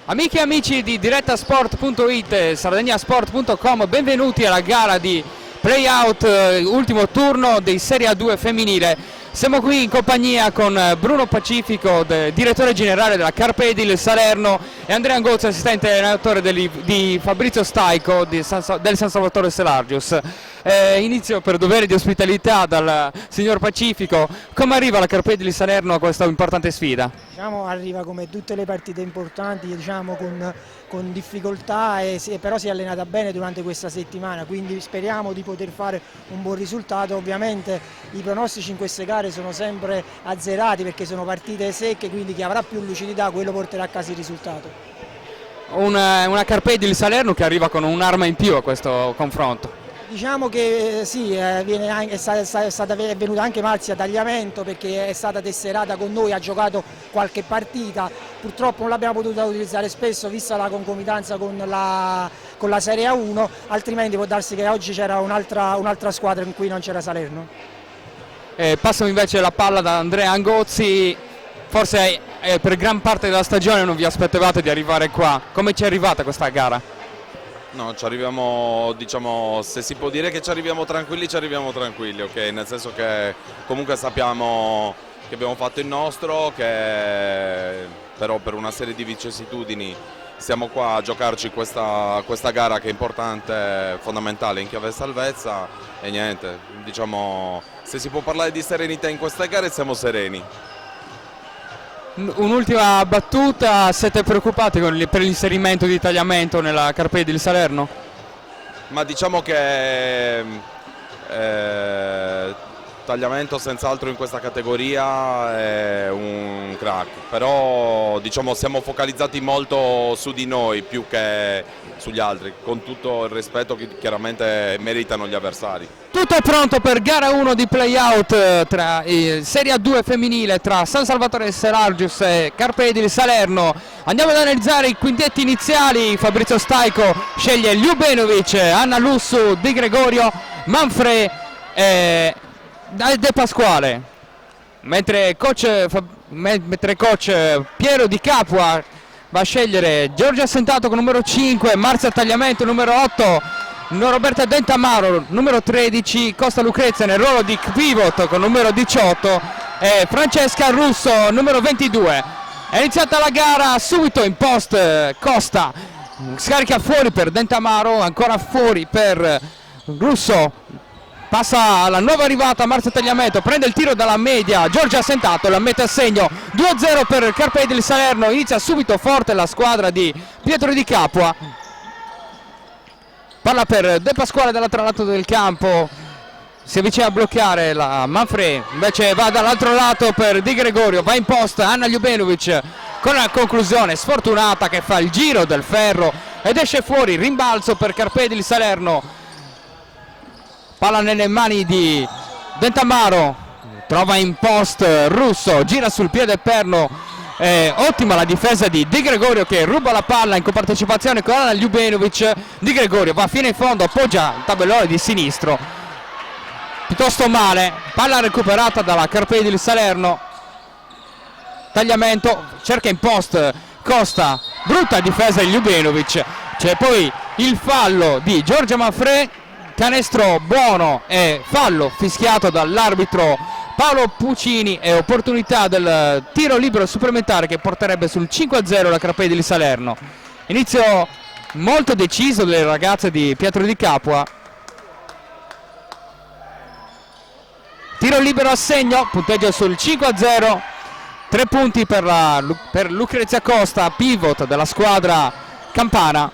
Amiche e amici di direttasport.it e sardegnasport.com, benvenuti alla gara di Playout, ultimo turno di Serie A2 femminile. Siamo qui in compagnia con Bruno Pacifico, direttore generale della Carpe Edil Salerno, e Andrea Angozzi, assistente allenatore di Fabrizio Staico del San Salvatore Selargius. Inizio per dovere di ospitalità dal signor Pacifico. Come arriva la Carpe Edil Salerno a questa importante sfida? Arriva come tutte le partite importanti, con difficoltà, però si è allenata bene durante questa settimana, quindi speriamo di poter fare un buon risultato. Ovviamente i pronostici in queste gare sono sempre azzerati perché sono partite secche, quindi chi avrà più lucidità quello porterà a casa il risultato. Una Carpe Edil Salerno che arriva con un'arma in più a questo confronto. Diciamo che sì, è venuta anche Marzia Tagliamento perché è stata tesserata con noi, ha giocato qualche partita, purtroppo non l'abbiamo potuta utilizzare spesso vista la concomitanza con la Serie A1, altrimenti può darsi che oggi c'era un'altra squadra in cui non c'era Salerno. Passo invece la palla da Andrea Angozzi. Forse per gran parte della stagione non vi aspettavate di arrivare qua, come ci è arrivata questa gara? No, ci arriviamo, diciamo, se si può dire che ci arriviamo tranquilli, ok? Nel senso che comunque sappiamo che abbiamo fatto il nostro, che però per una serie di vicissitudini siamo qua a giocarci questa gara che è importante, fondamentale in chiave salvezza, e niente, diciamo, se si può parlare di serenità in queste gare siamo sereni. Un'ultima battuta, siete preoccupati per l'inserimento di Tagliamento nella Carpe Edil Salerno? Ma diciamo che Tagliamento senz'altro in questa categoria è un crack, però diciamo siamo focalizzati molto su di noi più che sugli altri, con tutto il rispetto che chiaramente meritano gli avversari. Tutto è pronto per gara 1 di Playout tra Serie A2 femminile tra San Salvatore Selargius e Carpe Edil Salerno. Andiamo ad analizzare i quintetti iniziali. Fabrizio Staico sceglie Ljubenovic, Anna Lussu, Di Gregorio, Manfred e De Pasquale, mentre coach Piero Di Capua va a scegliere Giorgia Assentato con numero 5, Marzia Tagliamento numero 8, Roberta Dentamaro numero 13, Costa Lucrezia nel ruolo di pivot con numero 18 e Francesca Russo numero 22. È iniziata la gara, subito in post Costa scarica fuori per Dentamaro, ancora fuori per Russo. Passa alla nuova arrivata Marzia Tagliamento, prende il tiro dalla media, Giorgia Assentato la mette a segno, 2-0 per Carpe Edil Salerno. Inizia subito forte la squadra di Pietro Di Capua. Palla per De Pasquale dall'altro lato del campo, si avvicina a bloccare la Manfred, invece va dall'altro lato per Di Gregorio, va in post Anna Ljubenovic con la conclusione sfortunata che fa il giro del ferro ed esce fuori. Rimbalzo per Carpe Edil Salerno. Palla nelle mani di Dentamaro, trova in post Russo, gira sul piede perno, ottima la difesa di Di Gregorio che ruba la palla in compartecipazione con Anna Ljubenovic. Di Gregorio va fino in fondo, appoggia il tabellone di sinistro, piuttosto male, palla recuperata dalla Carpe Edil Salerno. Tagliamento, cerca in post Costa, brutta difesa di Ljubenovic, c'è poi il fallo di Giorgia Manfred, canestro buono e fallo fischiato dall'arbitro Paolo Puccini e opportunità del tiro libero supplementare che porterebbe sul 5-0 la Carpe Edil Salerno. Inizio molto deciso delle ragazze di Pietro Di Capua. Tiro libero a segno, punteggio sul 5-0, 3 punti per Lucrezia Costa, pivot della squadra campana.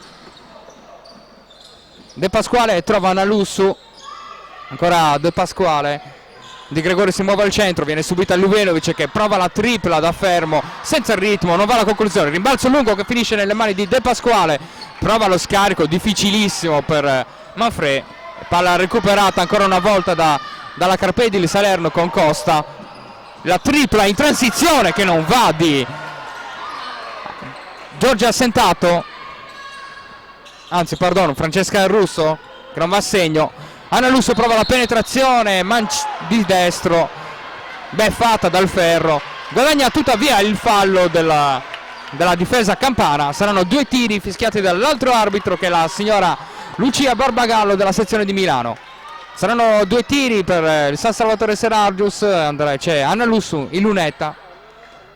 De Pasquale trova Anna Lussu, ancora De Pasquale, Di Gregorio si muove al centro, viene subito a Ljubenovic che prova la tripla da fermo, senza il ritmo, non va alla conclusione, rimbalzo lungo che finisce nelle mani di De Pasquale, prova lo scarico difficilissimo per Manfred, Palla recuperata ancora una volta dalla Carpedi di Salerno con Costa. La tripla in transizione che non va di Giorgia Assentato, anzi perdono, Francesca Russo che non va a segno. Anna Lusso prova la penetrazione di destro, beffata dal ferro, guadagna tuttavia il fallo della difesa campana. Saranno 2 tiri fischiati dall'altro arbitro che è la signora Lucia Barbagallo della sezione di Milano. Saranno 2 tiri per il San Salvatore Serargius. C'è Anna Lussu in lunetta.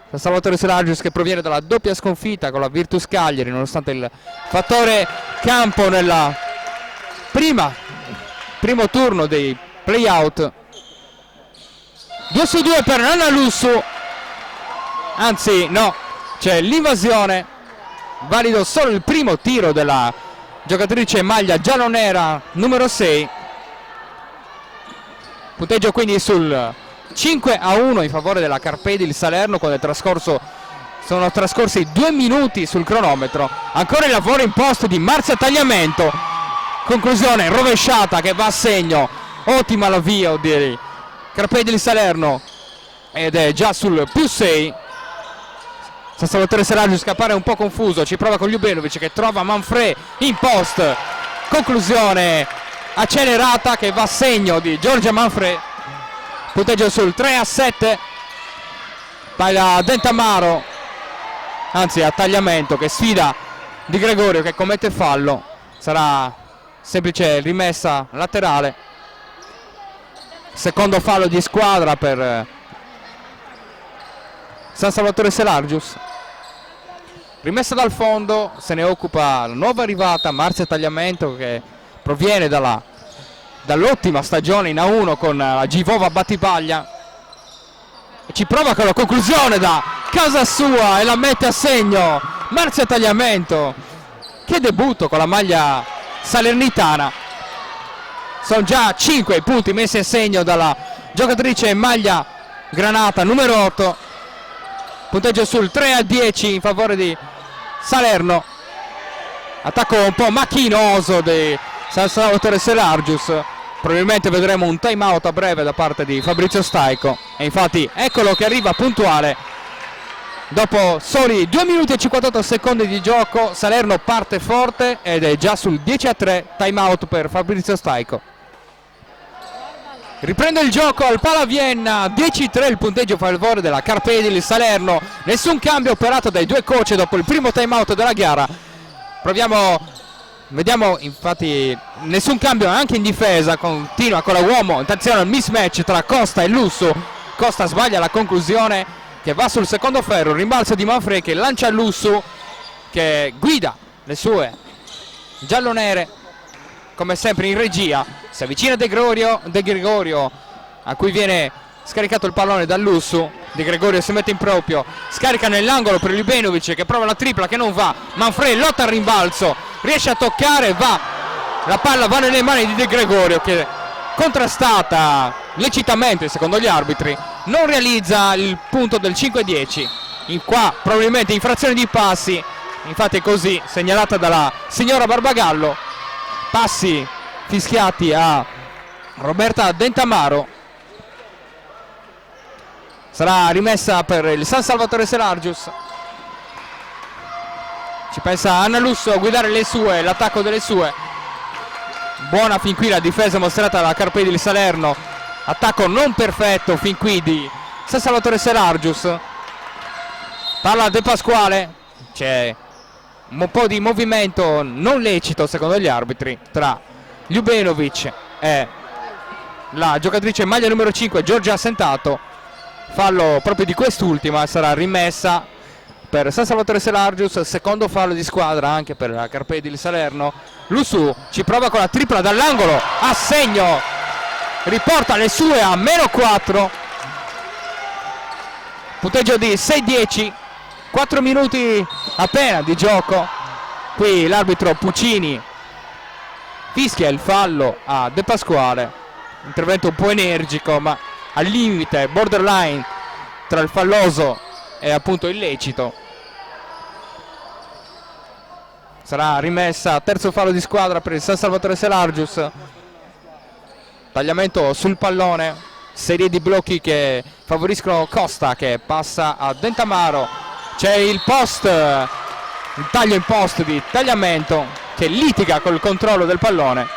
San Salvatore Serargius che proviene dalla doppia sconfitta con la Virtus Cagliari, nonostante il fattore campo nella primo turno dei playout. 2-2 per Anna Lussu, anzi no, c'è l'invasione, valido solo il primo tiro della giocatrice maglia giallo-nera numero 6. Punteggio quindi sul 5-1 in favore della Carpedi il Salerno, quando sono trascorsi 2 minuti sul cronometro. Ancora il lavoro in posto di Marzia Tagliamento, conclusione rovesciata che va a segno. Ottima l'avvio di Carpedi il Salerno ed è già sul +6. San Salvatore Seragio scappare un po' confuso, ci prova con Ljubenovic che trova Manfred in post, conclusione accelerata che va a segno di Giorgia Manfred. Punteggio sul 3-7. Taglia Dentamaro, anzi a Tagliamento che sfida Di Gregorio che commette fallo. Sarà semplice rimessa laterale. Secondo fallo di squadra per San Salvatore Serargius. Rimessa dal fondo, se ne occupa la nuova arrivata Marzia Tagliamento che proviene dall'ottima stagione in A1 con la Givova Battipaglia. Ci prova con la conclusione da casa sua e la mette a segno Marzia Tagliamento. Che debutto con la maglia salernitana. Sono già 5 i punti messi a segno dalla giocatrice in maglia granata numero 8. Punteggio sul 3-10 in favore di Salerno. Attacco un po' macchinoso di San Salvatore Serargius. Probabilmente vedremo un time out a breve da parte di Fabrizio Staico. E infatti eccolo che arriva puntuale. Dopo soli 2 minuti e 58 secondi di gioco Salerno parte forte ed è già sul 10-3. Time out per Fabrizio Staico. Riprende il gioco al Pala Vienna, 10-3 il punteggio a favore della Carpedi il Salerno. Nessun cambio operato dai due coach dopo il primo time out della gara. Vediamo infatti nessun cambio anche in difesa, continua con la uomo, attenzione al mismatch tra Costa e Lusso. Costa sbaglia la conclusione che va sul secondo ferro, rimbalzo di Manfred che lancia Lusso che guida le sue giallonere come sempre in regia. Si avvicina De Gregorio a cui viene scaricato il pallone da Lusso. De Gregorio si mette in proprio, scarica nell'angolo per Ljubenovic che prova la tripla che non va. Manfred lotta al rimbalzo, riesce a toccare, la palla va nelle mani di De Gregorio che, contrastata lecitamente secondo gli arbitri, non realizza il punto del 5-10. Qua probabilmente infrazione di passi, infatti è così segnalata dalla signora Barbagallo. Passi fischiati a Roberta Dentamaro. Sarà rimessa per il San Salvatore Serargius. Ci pensa Anna Lusso a guidare le sue, l'attacco delle sue. Buona fin qui la difesa mostrata dalla Carpedi di Salerno. Attacco non perfetto fin qui di San Salvatore Serargius. Palla De Pasquale. C'è un po' di movimento non lecito secondo gli arbitri tra Ljubenovic e la giocatrice maglia numero 5 Giorgia Assentato. Fallo proprio di quest'ultima, sarà rimessa per San Salvatore Serargius, secondo fallo di squadra anche per la Carpedi di Salerno. Lusu ci prova con la tripla dall'angolo, a segno, riporta le sue a -4. Punteggio di 6-10, 4 minuti appena di gioco. Qui l'arbitro Puccini fischia il fallo a De Pasquale, intervento un po' energico ma al limite, borderline tra il falloso e appunto illecito. Sarà rimessa, terzo fallo di squadra per il San Salvatore Serargius. Tagliamento sul pallone, serie di blocchi che favoriscono Costa, che passa a Dentamaro. C'è il post, il taglio in post di Tagliamento che litiga col controllo del pallone.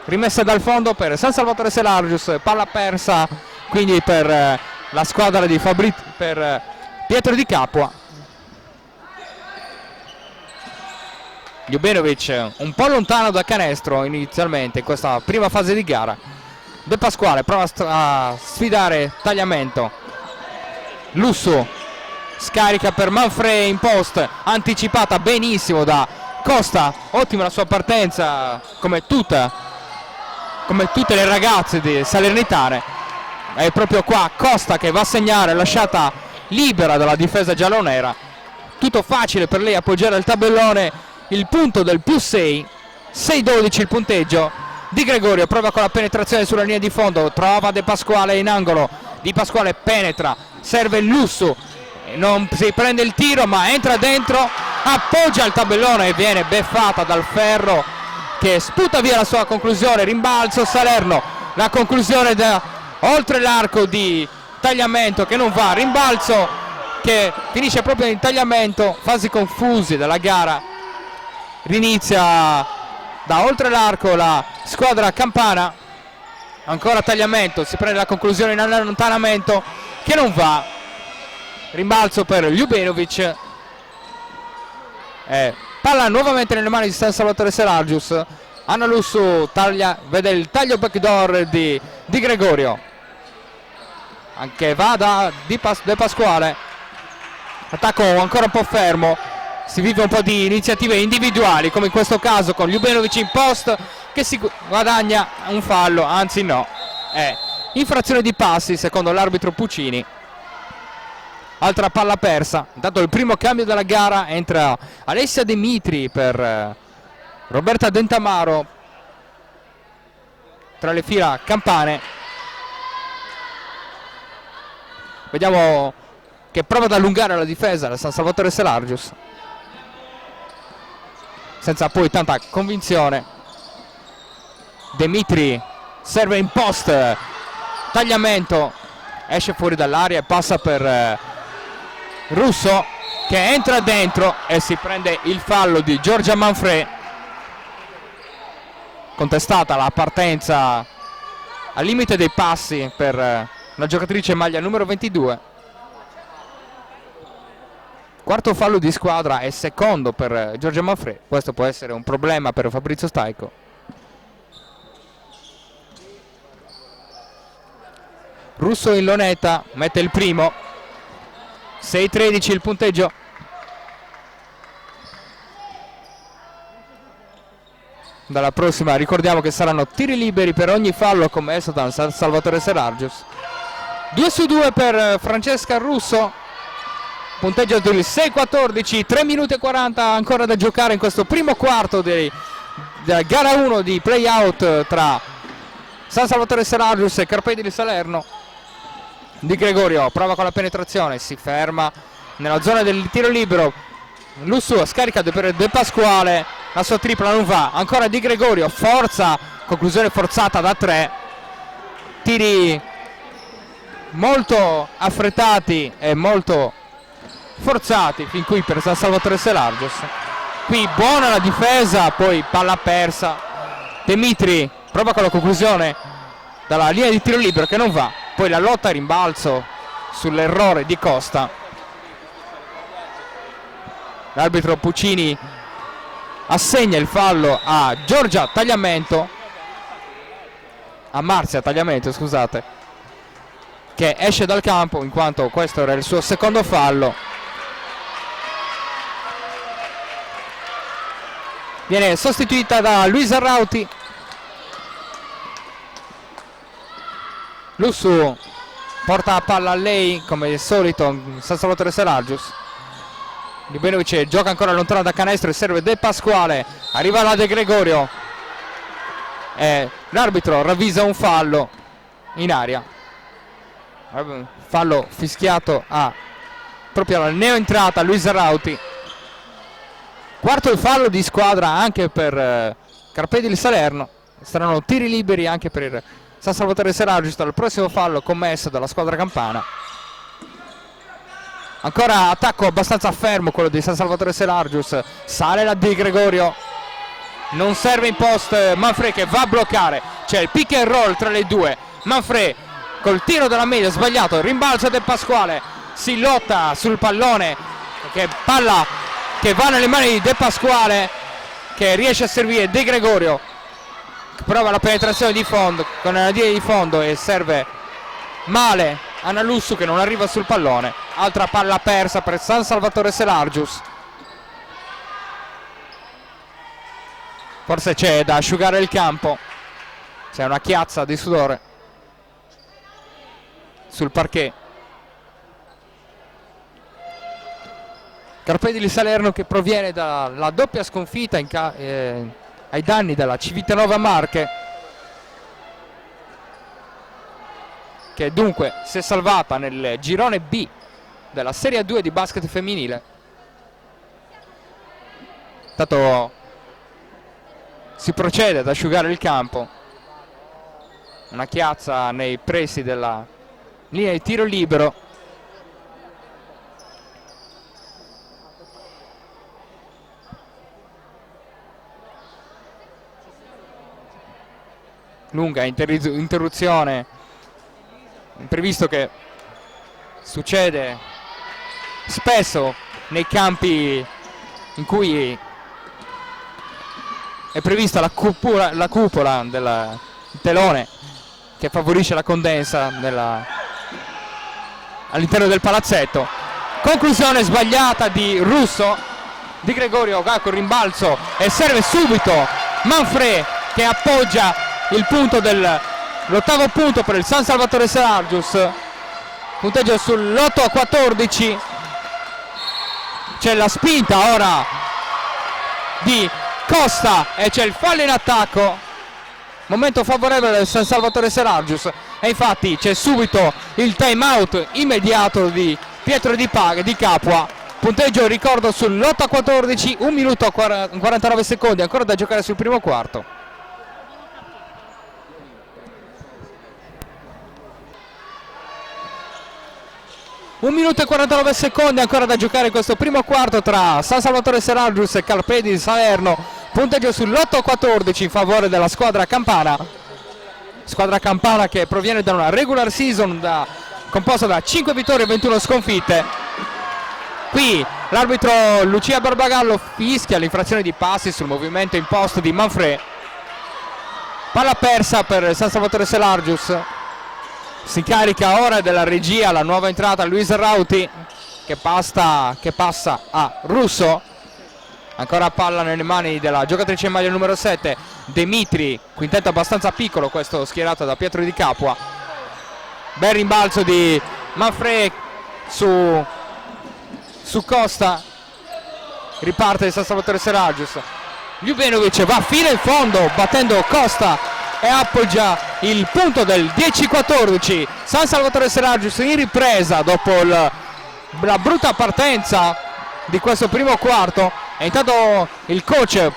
Rimessa dal fondo per San Salvatore Selargius, palla persa quindi per la squadra di per Pietro Di Capua. Ljubenovic un po' lontano da canestro inizialmente in questa prima fase di gara. De Pasquale prova a sfidare Tagliamento. Lusso scarica per Manfredi in post, anticipata benissimo da Costa. Ottima la sua partenza, come tutte le ragazze di Salernitane. È proprio qua Costa che va a segnare, lasciata libera dalla difesa giallonera. Tutto facile per lei appoggiare il tabellone. Il punto del +6, 6-12 il punteggio. Di Gregorio prova con la penetrazione sulla linea di fondo, trova De Pasquale in angolo. Di Pasquale penetra, serve il Lusso, non si prende il tiro ma entra dentro, appoggia il tabellone e viene beffata dal ferro che sputa via la sua conclusione. Rimbalzo Salerno, la conclusione da oltre l'arco di Tagliamento che non va, rimbalzo che finisce proprio in Tagliamento. Fasi confusi della gara, rinizia da oltre l'arco la squadra campana. Ancora Tagliamento, si prende la conclusione in allontanamento che non va, rimbalzo per Ljubenovic, palla nuovamente nelle mani di San Salvatore Selargius. Anna Lussu vede il taglio backdoor di Gregorio, anche va da De Pasquale, attacco ancora un po' fermo. Si vive un po' di iniziative individuali, come in questo caso con Ljubenovic in post che si guadagna un fallo, anzi no, è infrazione di passi secondo l'arbitro Puccini. Altra palla persa. Dato il primo cambio della gara, entra Alessia Dimitri per Roberta Dentamaro tra le fila campane. Vediamo che prova ad allungare la difesa da San Salvatore Selargius, senza poi tanta convinzione. Dimitri serve in post, Tagliamento esce fuori dall'area e passa per Russo che entra dentro e si prende il fallo di Giorgia Manfredi. Contestata la partenza al limite dei passi per la giocatrice maglia numero 22. Quarto fallo di squadra e secondo per Giorgia Manfredi. Questo può essere un problema per Fabrizio Staico. Russo in lonetta mette il primo, 6-13 il punteggio. Dalla prossima ricordiamo che saranno tiri liberi per ogni fallo commesso da San Salvatore Selargius. 2-2 per Francesca Russo, punteggio del 6-14, 3 minuti e 40 ancora da giocare in questo primo quarto della gara 1 di play-out tra San Salvatore Selargius e Carpedi di Salerno. Di Gregorio prova con la penetrazione, si ferma nella zona del tiro libero. Lussu scarica per De Pasquale, la sua tripla non va. Ancora Di Gregorio, forza, conclusione forzata da 3. Tiri molto affrettati e molto forzati fin qui per San Salvatore Selargius. Qui buona la difesa, poi palla persa. Dimitri prova con la conclusione dalla linea di tiro libero che non va. Poi la lotta a rimbalzo sull'errore di Costa. L'arbitro Puccini assegna il fallo a Giorgia Tagliamento, a Marzia Tagliamento, scusate, che esce dal campo in quanto questo era il suo secondo fallo. Viene sostituita da Luisa Rauti. Lussu porta la palla a lei come al solito San Salvatore Selargius. Ljubenovic gioca ancora lontano da canestro e serve De Pasquale, arriva la De Gregorio e l'arbitro ravvisa un fallo in aria, fallo fischiato a proprio alla neoentrata Luisa Rauti. Quarto fallo di squadra anche per Carpedi di Salerno. Saranno tiri liberi anche per San Salvatore Seragius dal prossimo fallo commesso dalla squadra campana. Ancora attacco abbastanza fermo quello di San Salvatore Seragius. Sale la Di Gregorio, non serve in post Manfred che va a bloccare. C'è il pick and roll tra le due. Manfred col tiro della media sbagliato, rimbalzo del Pasquale, si lotta sul pallone, che palla che va nelle mani di De Pasquale, che riesce a servire De Gregorio, prova la penetrazione di fondo con la linea di fondo e serve male Analussu che non arriva sul pallone. Altra palla persa per San Salvatore Seragius. Forse c'è da asciugare il campo, c'è una chiazza di sudore sul parquet. Carpedili Salerno che proviene dalla doppia sconfitta ai danni della Civitanova Marche, che dunque si è salvata nel girone B della Serie 2 di basket femminile. Intanto si procede ad asciugare il campo, una chiazza nei pressi della linea di tiro libero. Lunga interruzione, imprevisto che succede spesso nei campi in cui è prevista la cupola del telone che favorisce la condensa all'interno del palazzetto. Conclusione sbagliata di Russo. Di Gregorio va col rimbalzo e serve subito Manfred che appoggia il punto l'ottavo punto per il San Salvatore Seragius. Punteggio sull'8-14. C'è la spinta ora di Costa e c'è il fallo in attacco. Momento favorevole del San Salvatore Seragius e infatti c'è subito il time out immediato di Pietro Di Capua. Punteggio, ricordo, sull'8-14, 1 minuto e 49 secondi ancora da giocare sul primo quarto. Un minuto e 49 secondi ancora da giocare questo primo quarto tra San Salvatore Seragius e Carpedili Salerno. Punteggio sull'8-14 in favore della squadra campana. Squadra campana che proviene da una regular season composta da 5 vittorie e 21 sconfitte. Qui l'arbitro Lucia Barbagallo fischia l'infrazione di passi sul movimento in post di Manfred. Palla persa per San Salvatore Seragius. Si carica ora della regia la nuova entrata Luisa Rauti che passa a Russo. Ancora palla nelle mani della giocatrice in maglia numero 7 Demitri, quintetto abbastanza piccolo questo schierato da Pietro Di Capua. Bel rimbalzo di Manfred su Costa. Riparte il San Salvatore Seragius. Ljubenovic va fino in fondo battendo Costa e appoggia il punto del 10-14. San Salvatore Seragius in ripresa dopo la brutta partenza di questo primo quarto e intanto il coach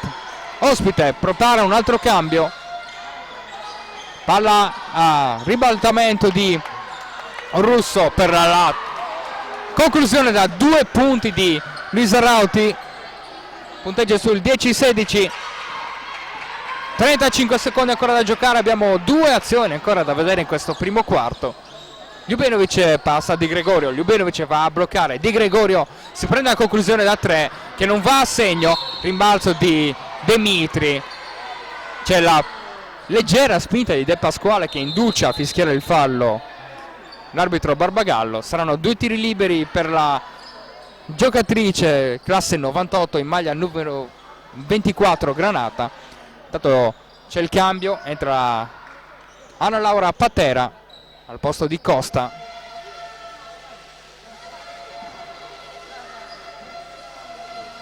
ospite prepara un altro cambio. Palla a ribaltamento di Russo per la conclusione da 2 punti di Luisa Rauti. Punteggio sul 10-16. 35 secondi ancora da giocare, abbiamo 2 azioni ancora da vedere in questo primo quarto. Ljubenovic passa a Di Gregorio, Ljubenovic va a bloccare, Di Gregorio si prende la conclusione da 3 che non va a segno, rimbalzo di Demitri. C'è la leggera spinta di De Pasquale che induce a fischiare il fallo l'arbitro Barbagallo. Saranno 2 tiri liberi per la giocatrice classe 98 in maglia numero 24 Granata. Intanto c'è il cambio, entra Anna Laura Patera al posto di Costa.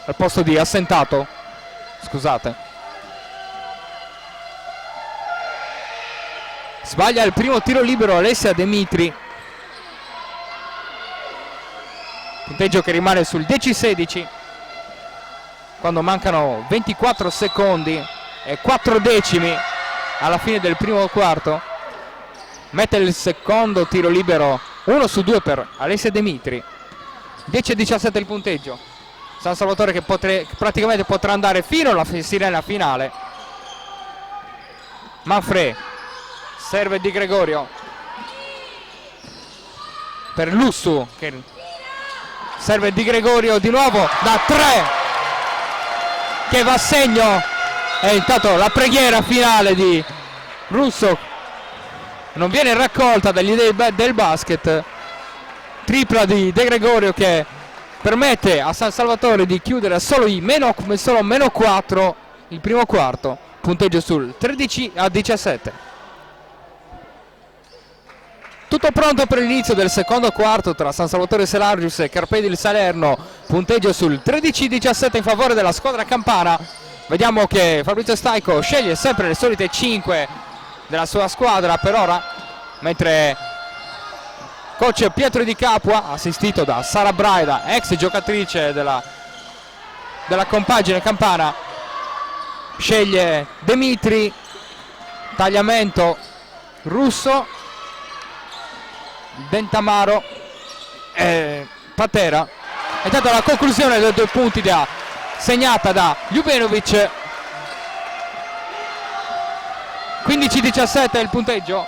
Al posto di assentato, scusate. Sbaglia il primo tiro libero Alessia Demitri. Punteggio che rimane sul 10-16 quando mancano 24 secondi e 4 decimi alla fine del primo quarto. Mette il secondo tiro libero 1 su 2 per Alessia Demitri. 10-17 il punteggio. San Salvatore che praticamente potrà andare fino alla sirena finale. Manfrè, serve Di Gregorio per Lussu, che serve Di Gregorio di nuovo da 3 che va a segno. E intanto la preghiera finale di Russo non viene raccolta dagli dei del basket. Tripla di De Gregorio che permette a San Salvatore di chiudere solo meno 4 il primo quarto. Punteggio sul 13-17. Tutto pronto per l'inizio del secondo quarto tra San Salvatore Selargius e Carpedil Salerno. Punteggio sul 13-17 in favore della squadra campana. Vediamo che Fabrizio Staico sceglie sempre le solite 5 della sua squadra per ora, mentre coach Pietro Di Capua, assistito da Sara Braida, ex giocatrice della compagine campana, sceglie Demitri, Tagliamento, Russo, Dentamaro e Patera. È stata la conclusione dei 2 punti segnata da Ljubenovic. 15-17 il punteggio.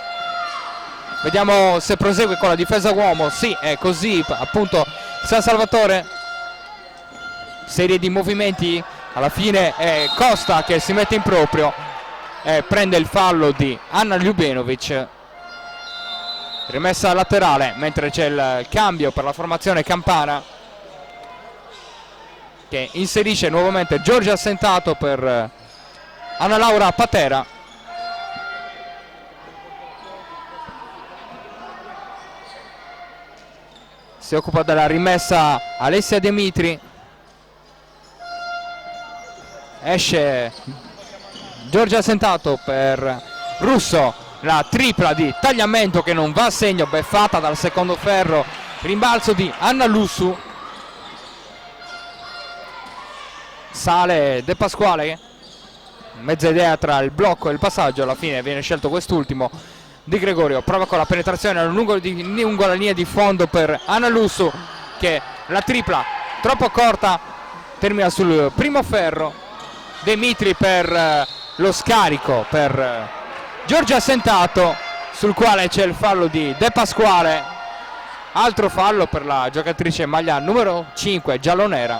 Vediamo se prosegue con la difesa uomo. Sì, è così appunto San Salvatore. Serie di movimenti. Alla fine è Costa che si mette in proprio e prende il fallo di Anna Ljubenovic. Rimessa laterale, mentre c'è il cambio per la formazione campana, che inserisce nuovamente Giorgia Assentato per Anna Laura Patera. Si occupa della rimessa Alessia Demitri. Esce Giorgia Assentato per Russo. La tripla di Tagliamento che non va a segno, beffata dal secondo ferro. Rimbalzo di Anna Lussu. Sale De Pasquale. Mezza idea tra il blocco e il passaggio. Alla fine viene scelto quest'ultimo. Di Gregorio prova con la penetrazione lungo la linea di fondo per Anna Lussu, che la tripla troppo corta termina sul primo ferro. Demitri per lo scarico per Giorgia Assentato, sul quale c'è il fallo di De Pasquale. Altro fallo per la giocatrice maglia numero 5 giallonera.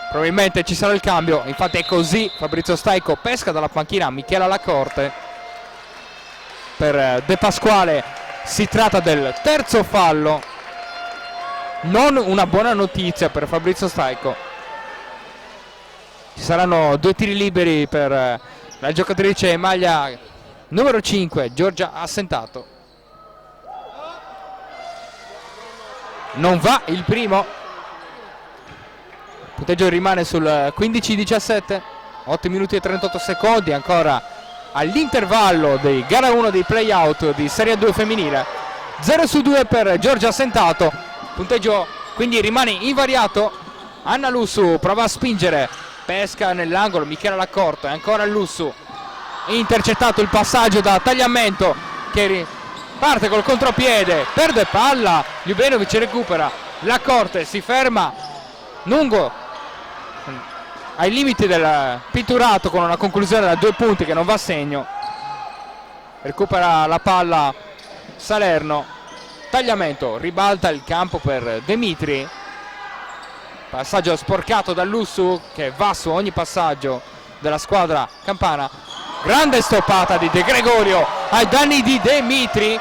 Probabilmente ci sarà il cambio, infatti è così. Fabrizio Staico pesca dalla panchina Michela Lacorte. Per De Pasquale si tratta del terzo fallo. Non una buona notizia per Fabrizio Staico. Ci saranno 2 tiri liberi per la giocatrice maglia numero 5 Giorgia Assentato. Non va il primo. Il punteggio rimane sul 15-17. 8 minuti e 38 secondi ancora all'intervallo dei gara 1 dei playout di Serie 2 femminile. 0 su 2 per Giorgia Assentato. Punteggio quindi rimane invariato. Anna Lussu prova a spingere, pesca nell'angolo Michela Lacorte, ancora Lussu, intercettato il passaggio da Tagliamento che parte col contropiede, perde palla, Ljubenovic recupera, Lacorte si ferma lungo ai limiti del pitturato con una conclusione da 2 punti che non va a segno. Recupera la palla Salerno. Tagliamento, ribalta il campo per Demitri. Passaggio sporcato da Lussu che va su ogni passaggio della squadra campana. Grande stoppata di De Gregorio ai danni di Demitri.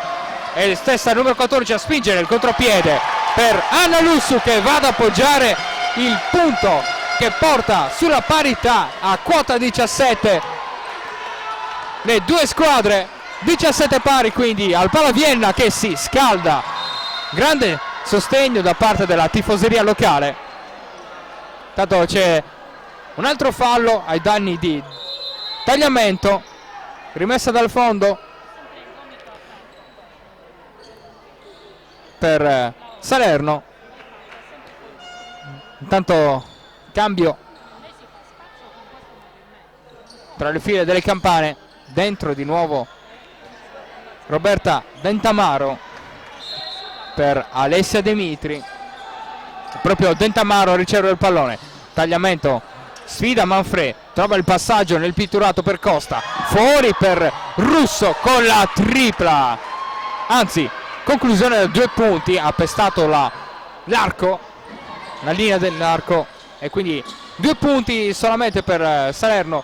E stessa numero 14 a spingere il contropiede per Anna Lussu che va ad appoggiare il punto che porta sulla parità a quota 17 le due squadre. 17 pari quindi al Pala Vienna che si scalda. Grande sostegno da parte della tifoseria locale. Tanto c'è un altro fallo ai danni di Tagliamento. Rimessa dal fondo per Salerno. Intanto cambio tra le file delle campane. dentro di nuovo Roberta Dentamaro per Alessia Demitri. Proprio Dentamaro a ricevere il pallone, tagliamento, sfida Manfrè, trova il passaggio nel pitturato per Costa, fuori per Russo con la tripla, anzi conclusione da 2 punti, ha pestato l'arco, la linea dell'arco, e quindi 2 punti solamente per Salerno.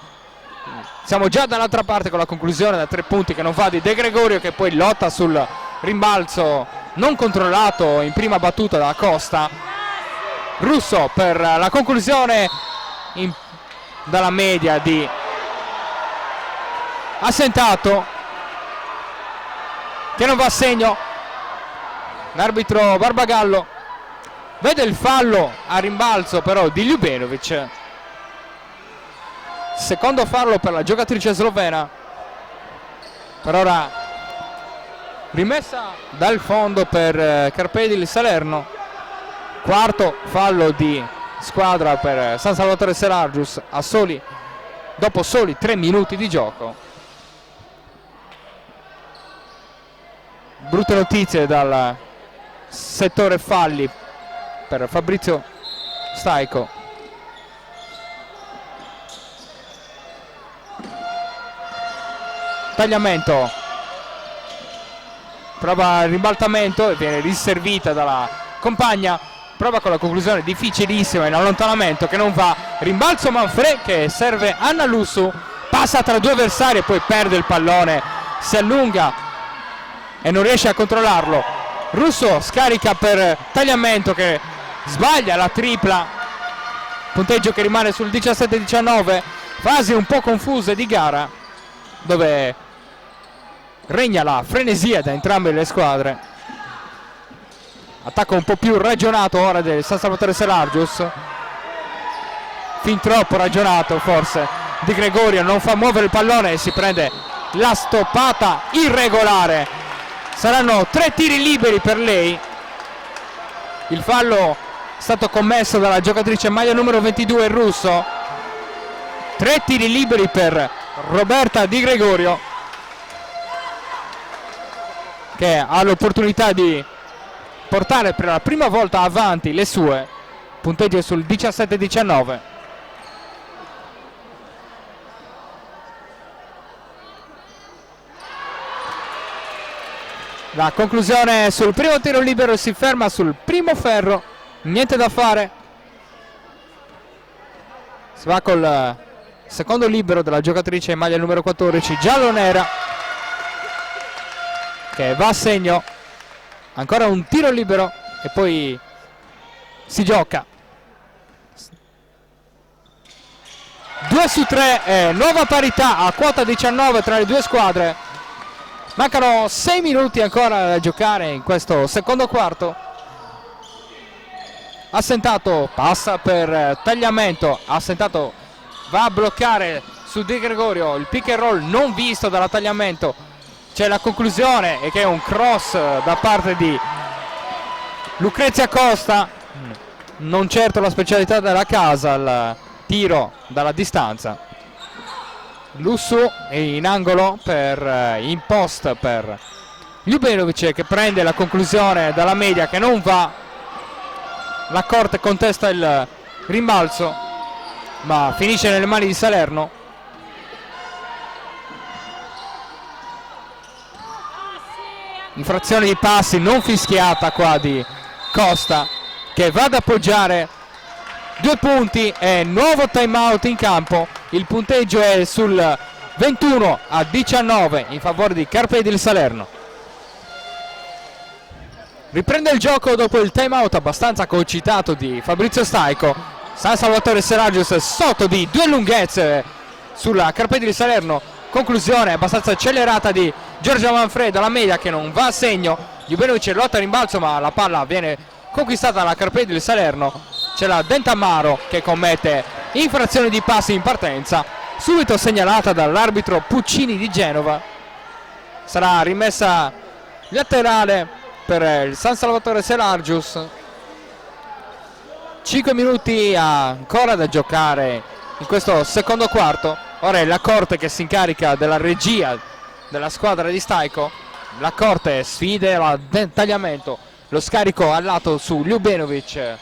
Siamo già dall'altra parte con la conclusione da 3 punti che non va di De Gregorio, che poi lotta sul rimbalzo non controllato in prima battuta da Costa. Russo per la conclusione dalla media di Assentato, che non va a segno. L'arbitro Barbagallo vede il fallo a rimbalzo però di Ljubenovic, secondo fallo per la giocatrice slovena. Per ora rimessa dal fondo per Carpedil Salerno, quarto fallo di squadra per San Salvatore Serargius dopo soli 3 minuti di gioco. Brutte notizie dal settore falli per Fabrizio Staico. Tagliamento, prova il ribaltamento e viene riservita dalla compagna, prova con la conclusione difficilissima in allontanamento che non va, rimbalzo Manfrè che serve Anna Lussu, passa tra 2 avversari e poi perde il pallone, si allunga e non riesce a controllarlo. Russo scarica per tagliamento che sbaglia la tripla, punteggio che rimane sul 17-19, fasi un po' confuse di gara dove regna la frenesia da entrambe le squadre. Attacco un po' più ragionato ora del San Salvatore Serargius, fin troppo ragionato forse. Di Gregorio non fa muovere il pallone e si prende la stoppata irregolare. Saranno 3 tiri liberi per lei. Il fallo è stato commesso dalla giocatrice maglia numero 22 Russo. 3 tiri liberi per Roberta Di Gregorio, che ha l'opportunità di portare per la prima volta avanti le sue, punteggio sul 17-19. La conclusione sul primo tiro libero si ferma sul primo ferro, niente da fare. Si va col secondo libero della giocatrice maglia numero 14 giallo-nera, che va a segno. Ancora un tiro libero e poi si gioca 2 su 3, nuova parità a quota 19 tra le due squadre. Mancano 6 minuti ancora da giocare in questo secondo quarto. Assentato passa per tagliamento, Assentato va a bloccare su Di Gregorio, il pick and roll non visto dalla tagliamento. C'è la conclusione e che è un cross da parte di Lucrezia Costa, non certo la specialità della casa, il tiro dalla distanza. Lussu è in angolo per in post per Ljubenovic, che prende la conclusione dalla media che non va. La Corte contesta il rimbalzo ma finisce nelle mani di Salerno. Infrazione di passi non fischiata qua di Costa, che va ad appoggiare 2 punti e nuovo time out in campo. Il punteggio è sul 21-19 in favore di Carpedil Salerno. Riprende il gioco dopo il time out abbastanza concitato di Fabrizio Staico. San Salvatore Serargius sotto di 2 lunghezze sulla Carpedil Salerno. Conclusione abbastanza accelerata di Giorgia Manfrè dalla media che non va a segno. Ljubenovic lotta a rimbalzo ma la palla viene conquistata dalla Carpedil Salerno. C'è la Dentamaro che commette infrazione di passi in partenza, subito segnalata dall'arbitro Puccini di Genova. Sarà rimessa laterale per il San Salvatore Serargius. 5 minuti ancora da giocare in questo secondo quarto. Ora è la Corte che si incarica della regia della squadra di Stajko. La Corte sfida il tagliamento, lo scarico al lato su Ljubenovic.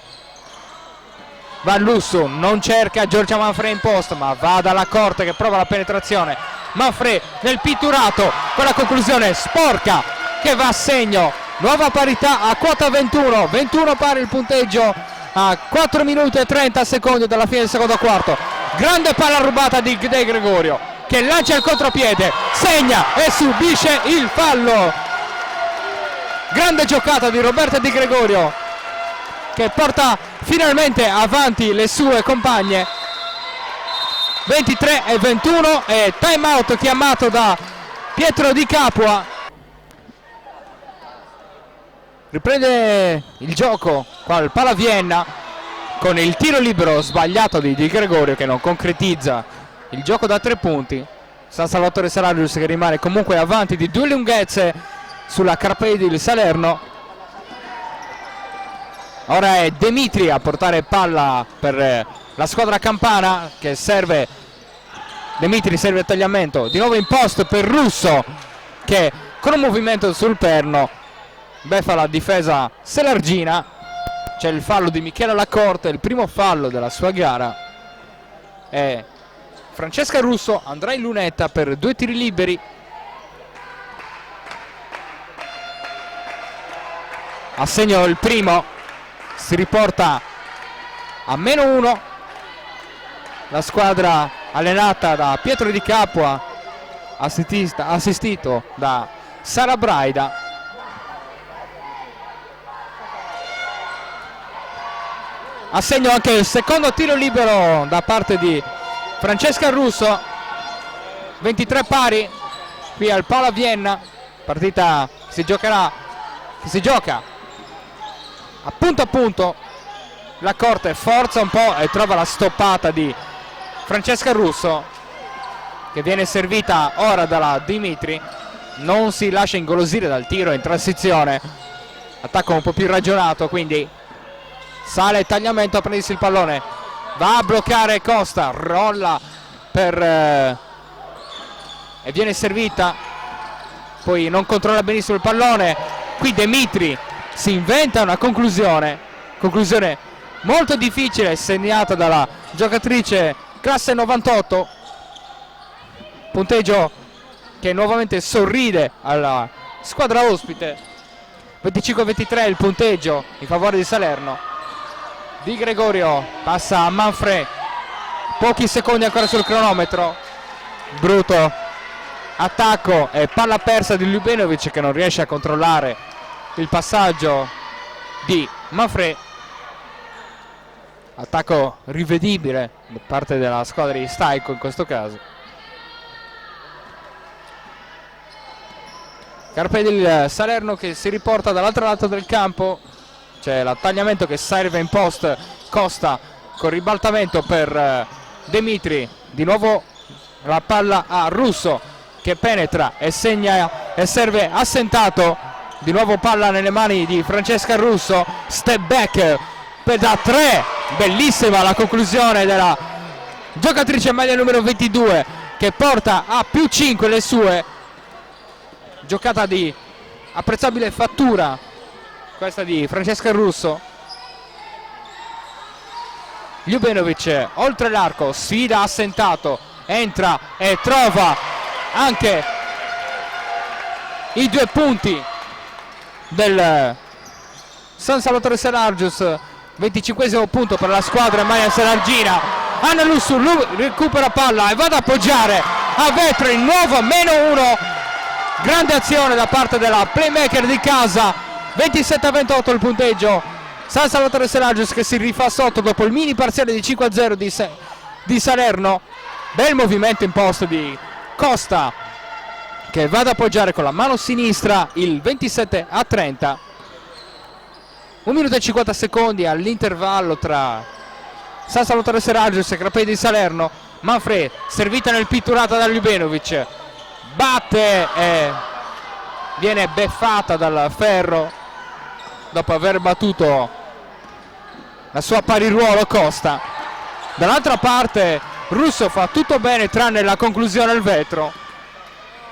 Va Lusso, non cerca Giorgia Manfrè in posto, ma va dalla Corte che prova la penetrazione. Manfrè nel pitturato con la conclusione sporca che va a segno. Nuova parità a quota 21, 21 pari il punteggio a 4 minuti e 30 secondi dalla fine del secondo quarto. Grande palla rubata di De Gregorio che lancia il contropiede, segna e subisce il fallo. Grande giocata di Roberta Di Gregorio che porta finalmente avanti le sue compagne. 23 e 21 e time out chiamato da Pietro Di Capua. Riprende il gioco qua il Palavienna con il tiro libero sbagliato di Di Gregorio che non concretizza il gioco da 3 punti. San Salvatore Salarius che rimane comunque avanti di 2 lunghezze sulla Carpedil Salerno. Ora è Demitri a portare palla per la squadra campana che serve. Demitri serve il tagliamento, di nuovo in post per Russo che con un movimento sul perno beffa la difesa selargina. C'è il fallo di Michela Lacorte, il primo fallo della sua gara. E Francesca Russo andrà in lunetta per 2 tiri liberi. A segno il primo, si riporta a -1 la squadra allenata da Pietro Di Capua, assistito da Sara Braida. A segno anche il secondo tiro libero da parte di Francesca Russo. 23 pari qui al Palavienna, partita che si gioca a punto. La Corte forza un po' e trova la stoppata di Francesca Russo che viene servita ora dalla Dimitri. Non si lascia ingolosire dal tiro in transizione, attacco un po' più ragionato, quindi sale il tagliamento a prendersi il pallone, va a bloccare Costa, rolla e viene servita, poi non controlla benissimo il pallone. Qui Demitri si inventa una conclusione molto difficile segnata dalla giocatrice classe 98, punteggio che nuovamente sorride alla squadra ospite. 25-23 il punteggio in favore di Salerno. Di Gregorio passa a Manfrè, pochi secondi ancora sul cronometro. Brutto attacco e palla persa di Ljubenovic che non riesce a controllare il passaggio di Manfrè. Attacco rivedibile da parte della squadra di Stajko in questo caso. Carpedil Salerno che si riporta dall'altro lato del campo. C'è l'attagliamento che serve in post Costa con ribaltamento per Demitri. Di nuovo la palla a Russo che penetra e segna e serve assentato. Di nuovo palla nelle mani di Francesca Russo. Step back per da 3. Bellissima la conclusione della giocatrice maglia numero 22 che porta a +5 le sue. Giocata di apprezzabile fattura questa di Francesca Russo. Ljubenovic oltre l'arco, sfida assentato, entra e trova anche i 2 punti del San Salvatore Serargius. 25esimo punto per la squadra maglia serargina. Anna Lussu recupera palla e va ad appoggiare a vetro il nuovo -1. Grande azione da parte della playmaker di casa. 27-28 il punteggio. San Salvatore Serargius che si rifà sotto dopo il mini parziale di 5-0 di Salerno. Bel movimento in posto di Costa che va ad appoggiare con la mano sinistra il 27-30. 1 minuto e 50 secondi all'intervallo tra San Salvatore Serargius e Carpedil Salerno. Manfrè servita nel pitturato da Ljubenovic, batte e viene beffata dal ferro dopo aver battuto la sua pariruolo Costa. Dall'altra parte Russo fa tutto bene tranne la conclusione al vetro,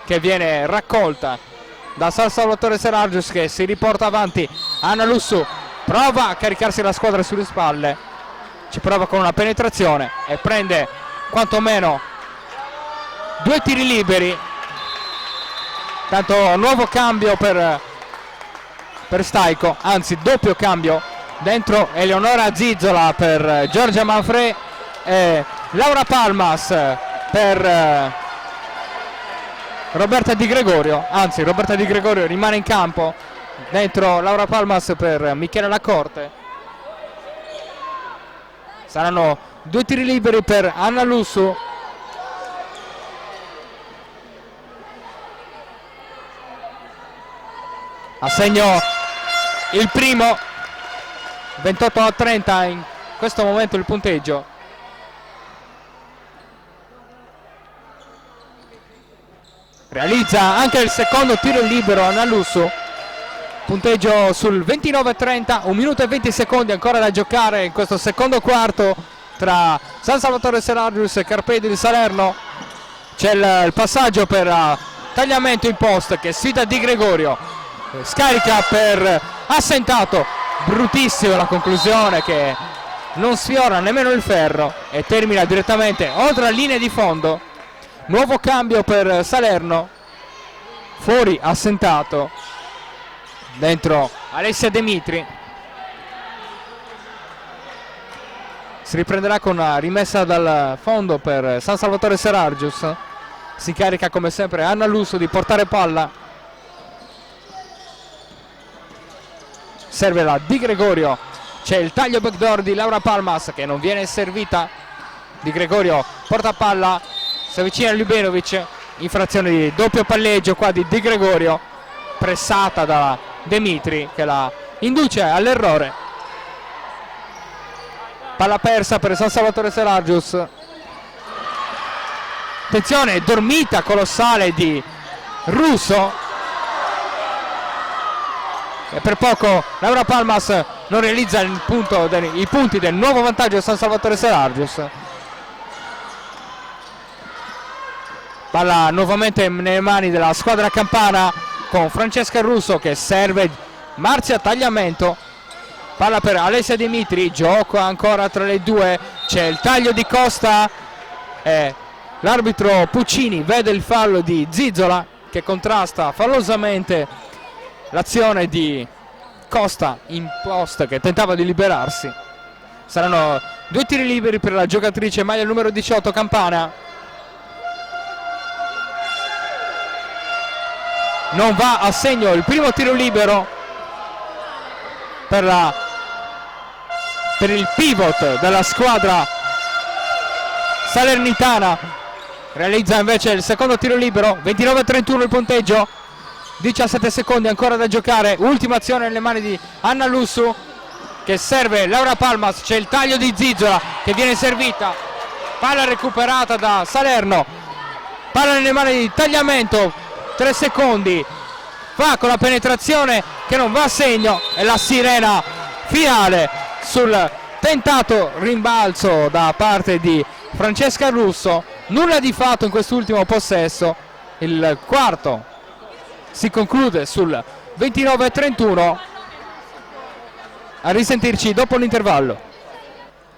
che viene raccolta da San Salvatore Serargius, che si riporta avanti. Anna Lussu prova a caricarsi la squadra sulle spalle, ci prova con una penetrazione e prende quantomeno 2 tiri liberi. Tanto nuovo cambio per Staico, anzi doppio cambio, dentro Eleonora Zizzola per Giorgia Manfrè e Laura Palmas per Roberta Di Gregorio, anzi Roberta Di Gregorio rimane in campo, dentro Laura Palmas per Michela Lacorte. Saranno 2 tiri liberi per Anna Lussu. A segno il primo, 28-30 in questo momento il punteggio. Realizza anche il secondo tiro libero Anna Lussu, punteggio sul 29-30, 1 minuto e 20 secondi ancora da giocare in questo secondo quarto tra San Salvatore Serargius e Carpedi di Salerno. C'è il passaggio per tagliamento in post che sfida Di Gregorio, scarica per Assentato, brutissima la conclusione che non sfiora nemmeno il ferro e termina direttamente oltre la linea di fondo. Nuovo cambio per Salerno, fuori Assentato, dentro Alessia Demitri. Si riprenderà con una rimessa dal fondo per San Salvatore Serargius. Si carica come sempre Anna Lussu di portare palla. Serve la Di Gregorio, c'è il taglio backdoor di Laura Palmas che non viene servita. Di Gregorio porta palla, si avvicina a Ljubenovic, infrazione di doppio palleggio qua di Di Gregorio, pressata da Demitri che la induce all'errore. Palla persa per San Salvatore Serargius. Attenzione, dormita colossale di Russo. E per poco Laura Palmas non realizza i punti del nuovo vantaggio di San Salvatore Serargius. Palla nuovamente nelle mani della squadra campana con Francesca Russo che serve Marzia Tagliamento. Palla per Alessia Dimitri, gioco ancora tra le due, c'è il taglio di Costa e l'arbitro Puccini vede il fallo di Zizzola che contrasta fallosamente l'azione di Costa in post che tentava di liberarsi. Saranno 2 tiri liberi per la giocatrice maglia numero 18 Campana. Non va a segno il primo tiro libero per il pivot della squadra salernitana. Realizza invece il secondo tiro libero, 29-31 il punteggio. 17 secondi ancora da giocare, ultima azione nelle mani di Anna Lussu che serve Laura Palmas, c'è il taglio di Zizzola che viene servita, palla recuperata da Salerno, palla nelle mani di Tagliamento, 3 secondi, fa con la penetrazione che non va a segno e la sirena finale sul tentato rimbalzo da parte di Francesca Russo. Nulla di fatto in quest'ultimo possesso, il quarto si conclude sul 29-31. A risentirci dopo l'intervallo.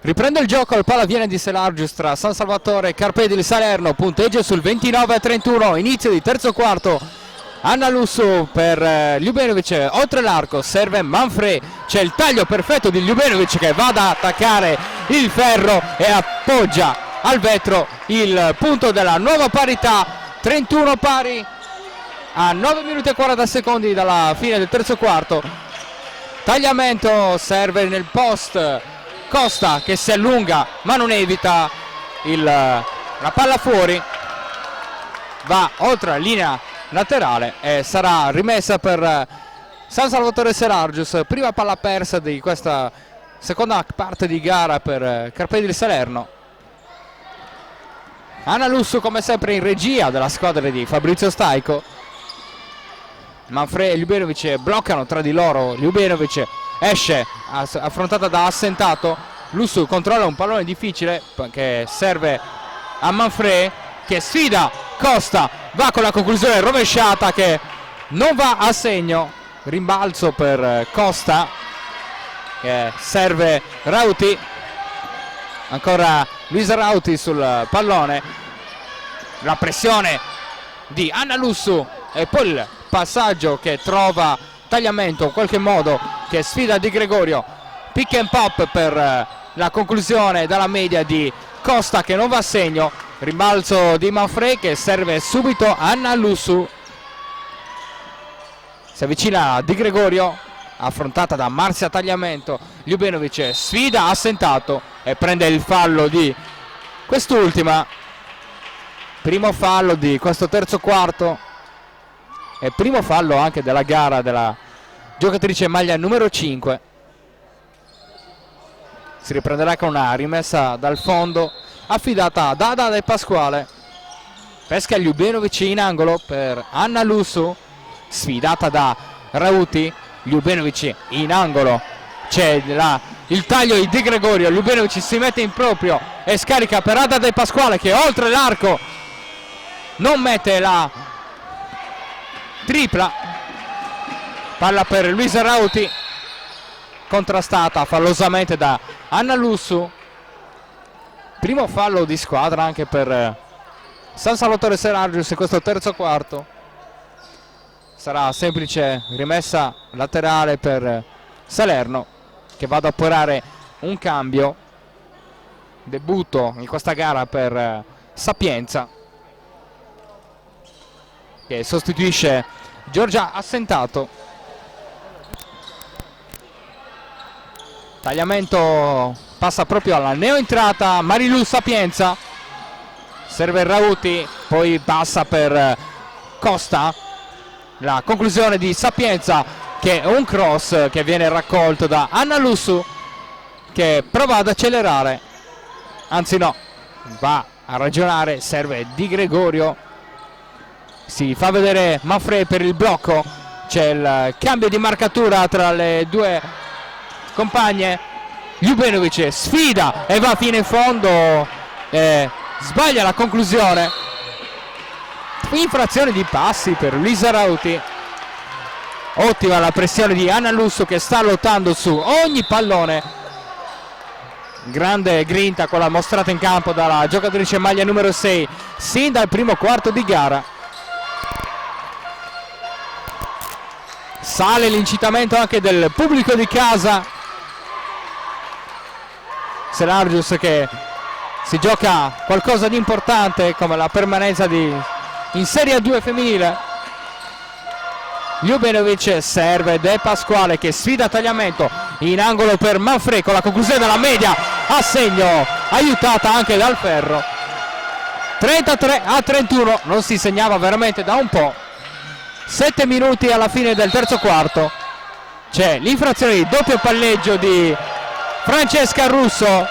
Riprende il gioco, il palla viene di Serargius tra San Salvatore e Carpedi di Salerno, punteggio sul 29-31, inizio di terzo quarto. Anna Lussu per Ljubenovic, oltre l'arco, serve Manfrè, c'è il taglio perfetto di Ljubenovic che va ad attaccare il ferro e appoggia al vetro il punto della nuova parità, 31 pari a 9 minuti e 40 secondi dalla fine del terzo quarto. Tagliamento, serve nel post Costa che si allunga ma non evita la palla fuori, va oltre la linea laterale e sarà rimessa per San Salvatore Serargius. Prima palla persa di questa seconda parte di gara per Carpedi di Salerno. Anna Lussu come sempre in regia della squadra di Fabrizio Staico. Manfrè e Ljubenovic bloccano tra di loro, Ljubenovic esce affrontata da Assentato, Lussu controlla un pallone difficile che serve a Manfred che sfida Costa, va con la conclusione rovesciata che non va a segno. Rimbalzo per Costa che serve Rauti, ancora Luisa Rauti sul pallone, la pressione di Anna Lussu e poi il passaggio che trova Tagliamento in qualche modo, che sfida Di Gregorio, pick and pop per la conclusione dalla media di Costa che non va a segno. Rimbalzo di Manfred che serve subito Anna Lussu, si avvicina Di Gregorio, affrontata da Marzia Tagliamento. Ljubenovic sfida assentato e prende il fallo di quest'ultima, primo fallo di questo terzo quarto e primo fallo anche della gara della giocatrice maglia numero 5. Si riprenderà con una rimessa dal fondo affidata da Ada De Pasquale. Pesca Ljubenovic in angolo per Anna Lussu, sfidata da Rauti. Ljubenovic in angolo, c'è il taglio di Di Gregorio. Ljubenovic si mette in proprio e scarica per Ada De Pasquale che oltre l'arco non mette la tripla. Palla per Luisa Rauti, contrastata fallosamente da Anna Lussu. Primo fallo di squadra anche per San Salvatore Serargius in questo terzo quarto. Sarà semplice rimessa laterale per Salerno che va ad operare un cambio. Debutto in questa gara per Sapienza che sostituisce Giorgia Assentato. Tagliamento passa proprio alla neoentrata Marilu Sapienza, serve Rauti, poi passa per Costa. La conclusione di Sapienza che è un cross che viene raccolto da Anna Lussu che prova ad accelerare, anzi no, va a ragionare, serve Di Gregorio, si fa vedere Manfred per il blocco, c'è il cambio di marcatura tra le due compagne. Ljubenovic sfida e va fino in fondo, sbaglia la conclusione, infrazione di passi per Luisa Rauti. Ottima la pressione di Anna Lussu che sta lottando su ogni pallone, grande grinta quella mostrata in campo dalla giocatrice maglia numero 6 sin dal primo quarto di gara. Sale l'incitamento anche del pubblico di casa. Serargius che si gioca qualcosa di importante come la permanenza in Serie 2 femminile. Ljubenovic serve De Pasquale che sfida Tagliamento in angolo per Manfred con la conclusione della media a segno, aiutata anche dal ferro. 33-31, non si segnava veramente da un po'. 7 minuti alla fine del terzo quarto, c'è l'infrazione di doppio palleggio di Francesca Russo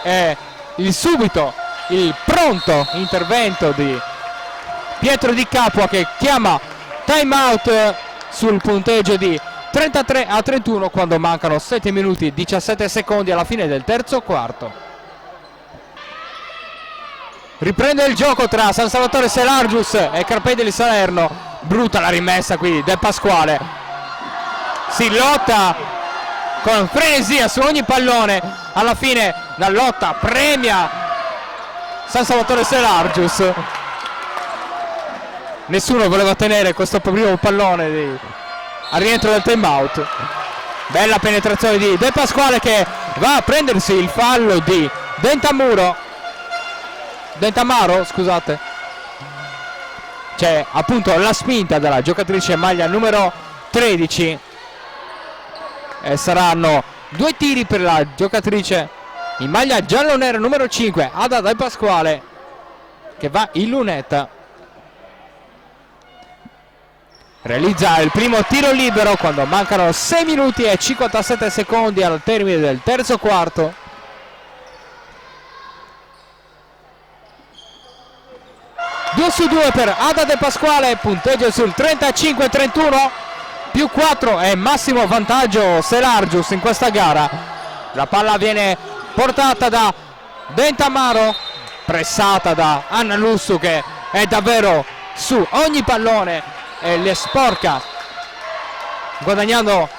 e il pronto intervento di Pietro Di Capua che chiama time out sul punteggio di 33-31 quando mancano 7 minuti e 17 secondi alla fine del terzo quarto. Riprende il gioco tra San Salvatore Serargius e Carpedeli Salerno. Brutta la rimessa qui di De Pasquale, si lotta con frenesia su ogni pallone, alla fine la lotta premia San Salvatore Serargius. Nessuno voleva tenere questo primo pallone al rientro del time out. Bella penetrazione di De Pasquale che va a prendersi il fallo di Dentamaro, scusate. C'è appunto la spinta della giocatrice maglia numero 13 e saranno 2 tiri per la giocatrice in maglia giallo-nera numero 5 Ada De Pasquale che va in lunetta. Realizza il primo tiro libero quando mancano 6 minuti e 57 secondi al termine del terzo quarto. Due su 2 per Ada De Pasquale, punteggio sul 35-31, più 4 è massimo vantaggio Serargius in questa gara. La palla viene portata da Dentamaro, pressata da Anna Lussu che è davvero su ogni pallone e le sporca, guadagnando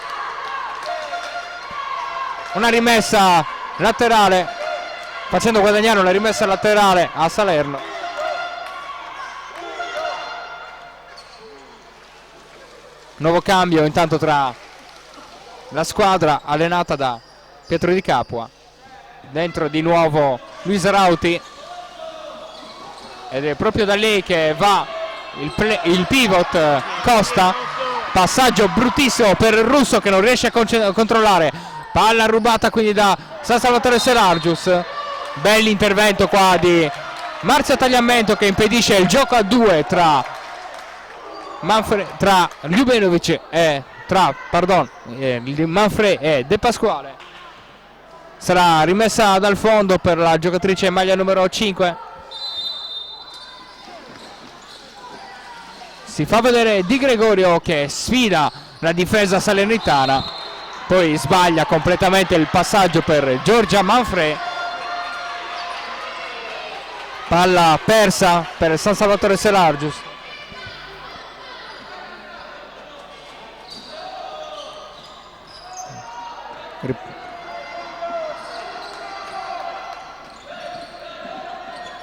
una rimessa laterale, facendo guadagnare una rimessa laterale a Salerno. Nuovo cambio intanto tra la squadra allenata da Pietro Di Capua. Dentro di nuovo Luisa Rauti ed è proprio da lei che va il pivot Costa. Passaggio bruttissimo per il russo che non riesce a controllare, palla rubata quindi da San Salvatore Serargius. Bell'intervento qua di Marzia Tagliamento che impedisce il gioco a due tra Ljubenovic e Manfred e De Pasquale. Sarà rimessa dal fondo per la giocatrice maglia numero 5. Si fa vedere Di Gregorio che sfida la difesa salernitana, poi sbaglia completamente il passaggio per Giorgia Manfred. Palla persa per San Salvatore Serargius.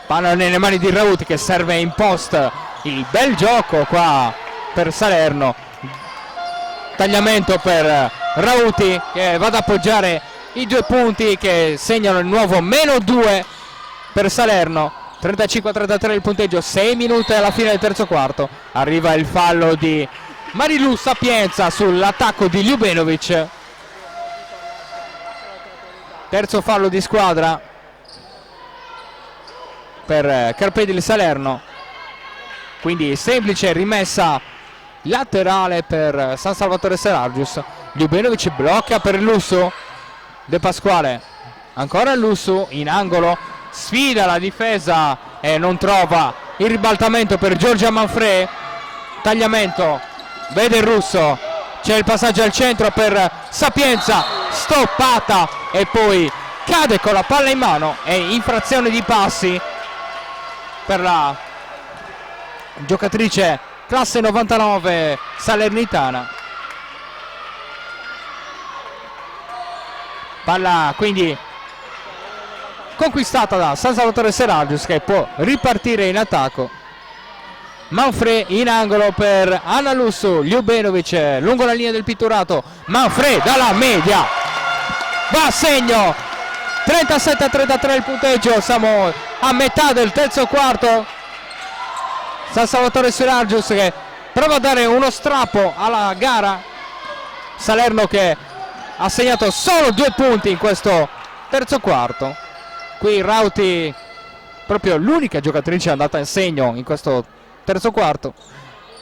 Palla nelle mani di Rauti che serve in post. Il bel gioco qua per Salerno. Tagliamento per Rauti che va ad appoggiare i 2 punti che segnano il nuovo -2 per Salerno. 35-33 il punteggio, 6 minuti alla fine del terzo quarto. Arriva il fallo di Marilu Sapienza sull'attacco di Ljubenovic. Terzo fallo di squadra per Carpedili Salerno, quindi semplice rimessa laterale per San Salvatore Serargius. Ljubenovic blocca per Lussu, De Pasquale, ancora Lussu in angolo, sfida la difesa e non trova il ribaltamento per Giorgia Manfred. Tagliamento, vede il russo, c'è il passaggio al centro per Sapienza, stoppata e poi cade con la palla in mano e infrazione di passi per la giocatrice classe 99 salernitana. Palla quindi conquistata da San Salvatore Serargius che può ripartire in attacco. Manfred in angolo per Anna Lussu, Ljubenovic lungo la linea del pitturato, Manfred dalla media va a segno. 37-33 il punteggio, siamo a metà del terzo quarto. San Salvatore Serargius che prova a dare uno strappo alla gara. Salerno che ha segnato solo 2 punti in questo terzo quarto. Qui Rauti, proprio l'unica giocatrice andata in segno in questo terzo quarto.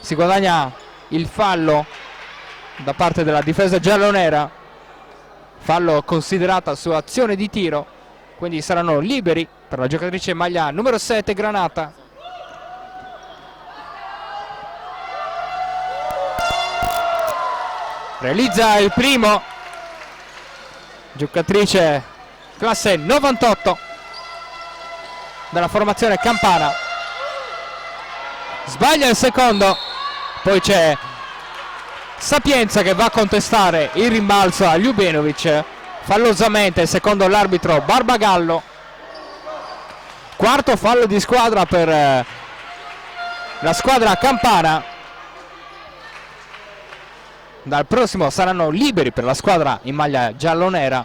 Si guadagna il fallo da parte della difesa giallonera, fallo considerata su azione di tiro, quindi saranno liberi per la giocatrice maglia numero 7 Granata. Realizza il primo, giocatrice classe 98 della formazione Campana. Sbaglia il secondo, poi c'è Sapienza che va a contestare il rimbalzo a Ljubenovic, fallosamente secondo l'arbitro Barbagallo. Quarto fallo di squadra per la squadra Campana. Dal prossimo saranno liberi per la squadra in maglia giallonera.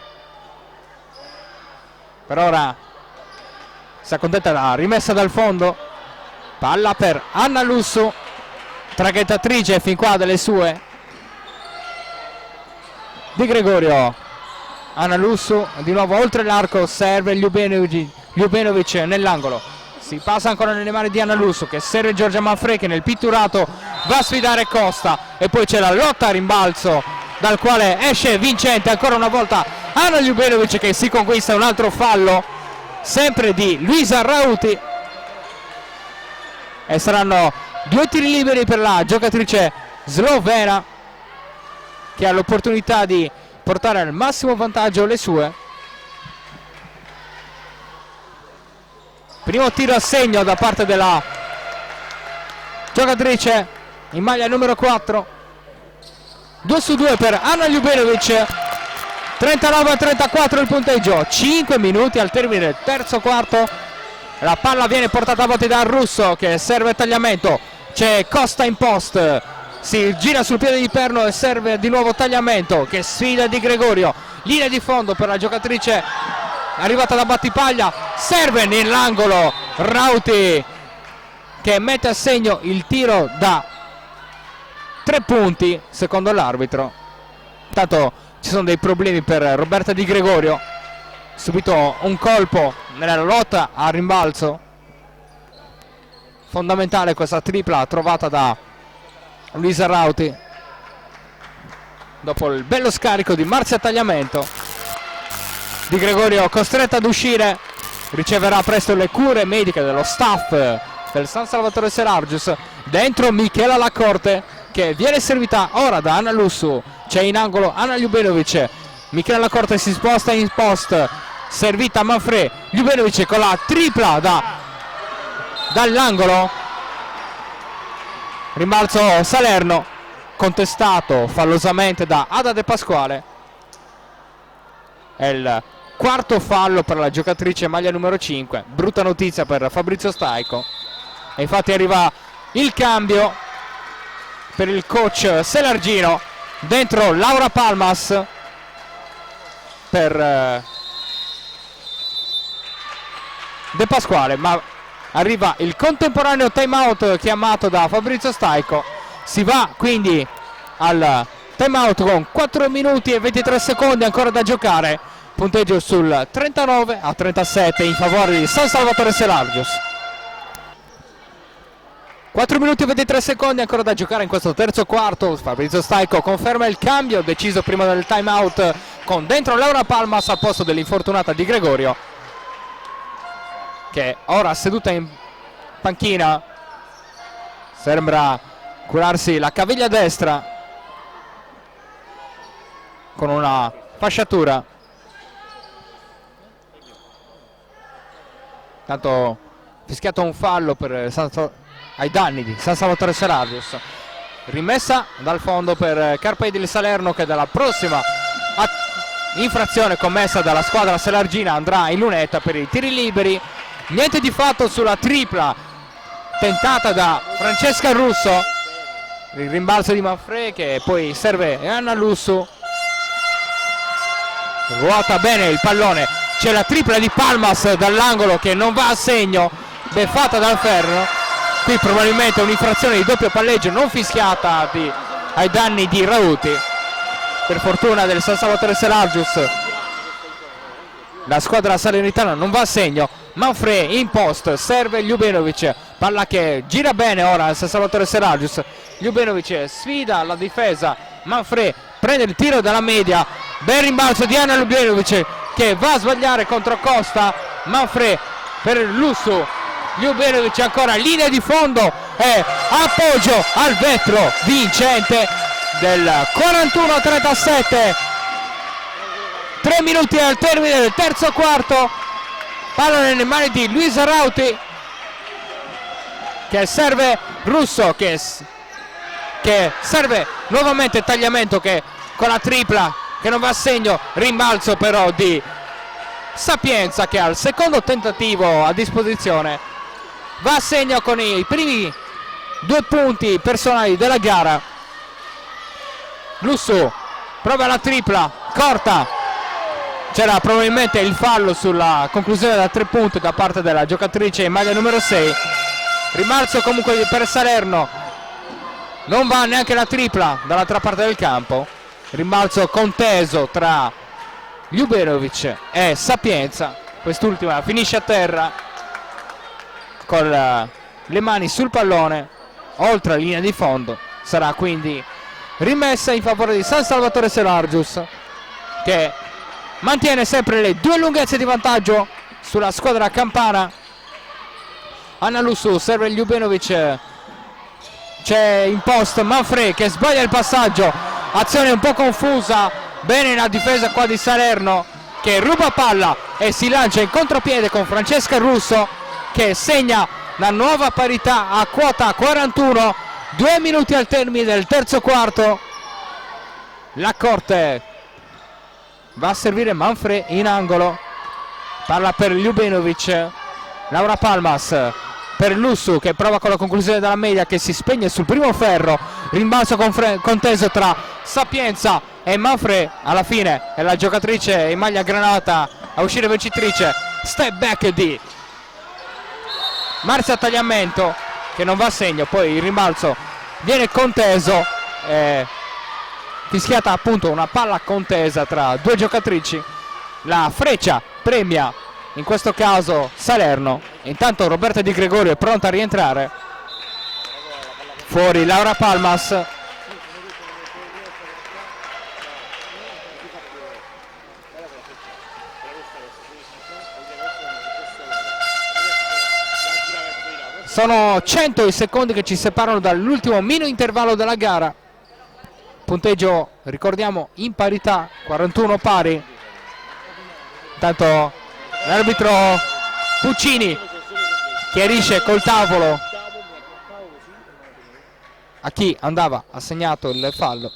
Per ora si accontenta la rimessa dal fondo. Palla per Anna Lussu, traghettatrice fin qua delle sue. Di Gregorio, Anna Lussu di nuovo oltre l'arco, serve Ljubenovic nell'angolo. Si passa ancora nelle mani di Anna Lussu che serve Giorgia Manfred che nel pitturato va a sfidare Costa e poi c'è la lotta a rimbalzo dal quale esce vincente ancora una volta Anna Ljubenovic che si conquista un altro fallo sempre di Luisa Rauti e saranno 2 tiri liberi per la giocatrice slovena che ha l'opportunità di portare al massimo vantaggio le sue. Primo tiro a segno da parte della giocatrice in maglia numero 4. 2-2 per Anna Ljubenovic. 39-34 il punteggio. 5 minuti al termine del terzo quarto. La palla viene portata a volte da Russo che serve tagliamento. C'è Costa in post. Si gira sul piede di perno e serve di nuovo tagliamento che sfida Di Gregorio. Linea di fondo per la giocatrice arrivata da Battipaglia. Serve nell'angolo Rauti che mette a segno il tiro da 3 punti secondo l'arbitro. Intanto ci sono dei problemi per Roberta Di Gregorio. Subito un colpo nella lotta a rimbalzo. Fondamentale questa tripla trovata da Luisa Rauti dopo il bello scarico di Marzia Tagliamento. Di Gregorio costretta ad uscire, riceverà presto le cure mediche dello staff del San Salvatore Serargius. Dentro Michela Lacorte che viene servita ora da Anna Lussu. C'è in angolo Anna Ljubenovic. Michela Lacorte si sposta in post, servita Manfrè. Ljubenovic con la tripla dall'angolo. Rimbalzo Salerno contestato fallosamente da Ada De Pasquale. È il quarto fallo per la giocatrice maglia numero 5. Brutta notizia per Fabrizio Staico. E infatti arriva il cambio per il coach Selargino. Dentro Laura Palmas per De Pasquale, ma arriva il contemporaneo time out chiamato da Fabrizio Staico. Si va quindi al time out con 4 minuti e 23 secondi ancora da giocare. Punteggio sul 39-37 in favore di San Salvatore Serargius. 4 minuti e 23 secondi ancora da giocare in questo terzo quarto. Fabrizio Staico conferma il cambio deciso prima del time out con dentro Laura Palmas al posto dell'infortunata Di Gregorio, che ora seduta in panchina sembra curarsi la caviglia destra con una fasciatura. Tanto fischiato un fallo ai danni di San Salvatore Serargius. Rimessa dal fondo per Carpei del Salerno che dalla prossima infrazione commessa dalla squadra selargina andrà in lunetta per i tiri liberi. Niente di fatto sulla tripla tentata da Francesca Russo. Il rimbalzo di Manfrè che poi serve Anna Lussu. Ruota bene il pallone. C'è la tripla di Palmas dall'angolo che non va a segno, beffata dal ferro. Qui probabilmente un'infrazione di doppio palleggio non fischiata ai danni di Rauti. Per fortuna del San Salvatore Serargius la squadra salernitana non va a segno. Manfrè in post, serve Ljubenovic, palla che gira bene ora al San Salvatore Serargius. Ljubenovic sfida la difesa, Manfrè prende il tiro dalla media, bel rimbalzo di Anna Ljubenovic che va a sbagliare contro Costa. Manfrè per Lussu, Ljubenovic ancora linea di fondo e appoggio al vetro vincente del 41-37. 3 minuti al termine del terzo quarto. Palla nelle mani di Luisa Rauti che serve Russo che serve nuovamente Tagliamento che con la tripla che non va a segno. Rimbalzo però di Sapienza che al secondo tentativo a disposizione va a segno con i primi 2 punti personali della gara. Lussu prova la tripla corta. C'era probabilmente il fallo sulla conclusione da 3 punti da parte della giocatrice in maglia numero 6. Rimbalzo comunque per Salerno. Non va neanche la tripla dall'altra parte del campo. Rimbalzo conteso tra Ljubenovic e Sapienza. Quest'ultima finisce a terra con le mani sul pallone oltre la linea di fondo. Sarà quindi rimessa in favore di San Salvatore Serargius che mantiene sempre le 2 lunghezze di vantaggio sulla squadra campana. Anna Lussu serve Ljubenovic, c'è in post Manfrè che sbaglia il passaggio, azione un po' confusa. Bene la difesa qua di Salerno che ruba palla e si lancia in contropiede con Francesca Russo che segna la nuova parità a quota 41, 2 minuti al termine del terzo quarto. La Corte va a servire Manfre in angolo, parla per Ljubenovic, Laura Palmas per Lussu che prova con la conclusione della media, che si spegne sul primo ferro, rimbalzo conteso tra Sapienza e Manfre. Alla fine è la giocatrice in maglia granata a uscire vincitrice. Step back di Marzia Tagliamento che non va a segno, poi il rimbalzo viene conteso, fischiata appunto una palla contesa tra due giocatrici. La Freccia premia in questo caso Salerno. Intanto Roberta Di Gregorio è pronta a rientrare. Fuori Laura Palmas. Sono 100 i secondi che ci separano dall'ultimo mini intervallo della gara. Punteggio, ricordiamo, in parità, 41 pari. Intanto l'arbitro Puccini chiarisce col tavolo a chi andava assegnato il fallo.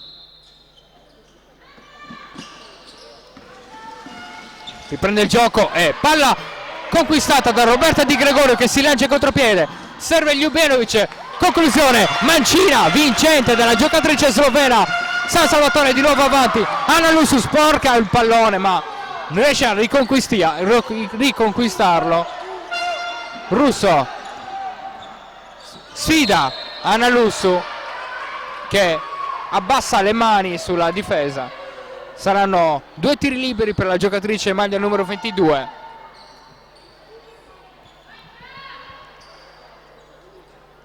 Riprende il gioco e palla conquistata da Roberta Di Gregorio che si lancia in contropiede. Serve Ljubenovic, conclusione Mancina vincente della giocatrice slovena. San Salvatore di nuovo avanti, Anna Lussu sporca il pallone ma non riesce a riconquistarlo. Russo sfida Anna Lussu che abbassa le mani sulla difesa. Saranno 2 tiri liberi per la giocatrice maglia numero 22.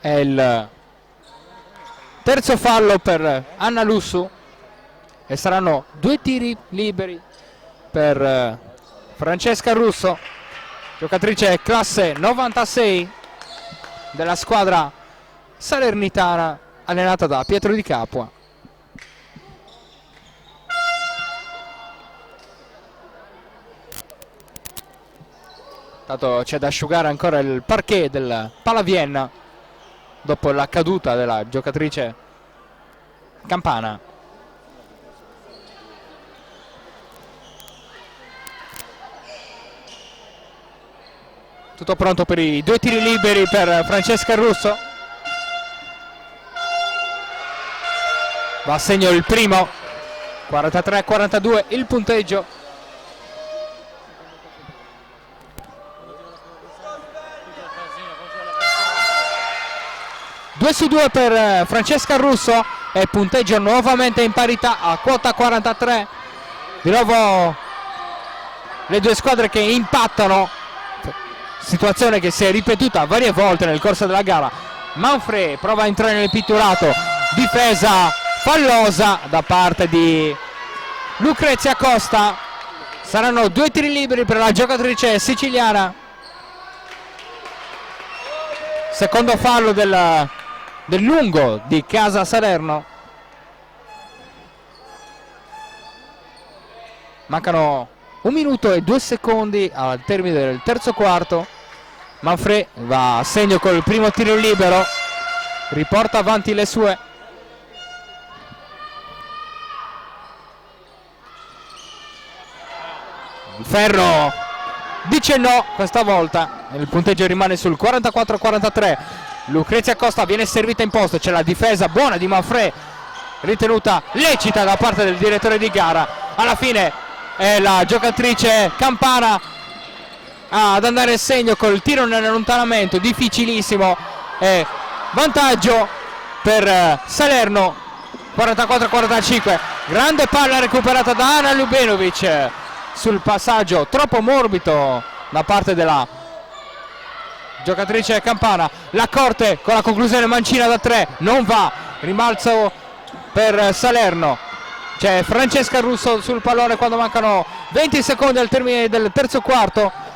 È il terzo fallo per Anna Lussu e saranno 2 tiri liberi per Francesca Russo, giocatrice classe 96 della squadra salernitana allenata da Pietro Di Capua. Tanto c'è da asciugare ancora il parquet del Palavienna dopo la caduta della giocatrice Campana. Tutto pronto per i 2 tiri liberi per Francesca Russo. Va a segno il primo, 43-42 il punteggio. Due su 2 per Francesca Russo e punteggio nuovamente in parità a quota 43. Di nuovo le due squadre che impattano, situazione che si è ripetuta varie volte nel corso della gara. Manfre prova a entrare nel pitturato, difesa fallosa da parte di Lucrezia Costa. Saranno 2 tiri liberi per la giocatrice siciliana. Secondo fallo del lungo di Casa Salerno. Mancano 1 minuto e 2 secondi al termine del terzo quarto. Manfre va a segno col primo tiro libero, riporta avanti le sue. Il ferro dice no questa volta, il punteggio rimane sul 44-43. Lucrezia Costa viene servita in posto, c'è la difesa buona di Manfre, ritenuta lecita da parte del direttore di gara. Alla fine è la giocatrice Campana ad andare a segno col tiro nell'allontanamento difficilissimo, e vantaggio per Salerno 44-45. Grande palla recuperata da Ana Ljubenovic sul passaggio troppo morbido da parte della giocatrice Campana. La Corte con la conclusione Mancina da 3 non va, rimbalzo per Salerno. C'è Francesca Russo sul pallone quando mancano 20 secondi al termine del terzo quarto.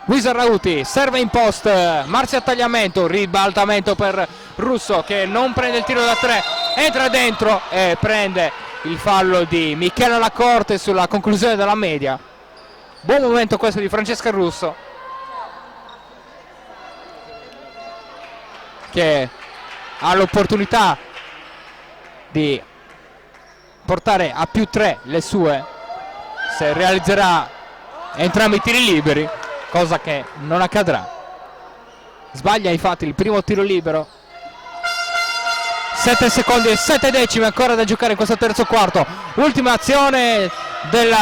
Luisa Rauti serve in post, Marzia Tagliamento, ribaltamento per Russo che non prende il tiro da 3, entra dentro e prende il fallo di Michela Lacorte sulla conclusione della media. Buon momento questo di Francesca Russo. che ha l'opportunità di portare a +3 le sue se realizzerà entrambi i tiri liberi, cosa che non accadrà. Sbaglia infatti il primo tiro libero. 7 secondi e 7 decimi ancora da giocare in questo terzo quarto. Ultima azione del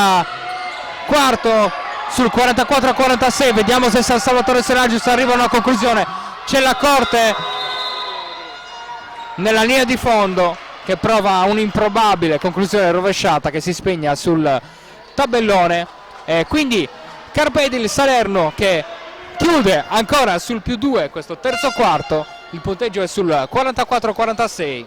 quarto sul 44-46. Vediamo se San Salvatore Serragius arriva a una conclusione. C'è la Corte nella linea di fondo che prova un'improbabile conclusione rovesciata che si spegna sul tabellone, e quindi Carpe Edil Salerno che chiude ancora sul +2 questo terzo quarto. Il punteggio è sul 44-46.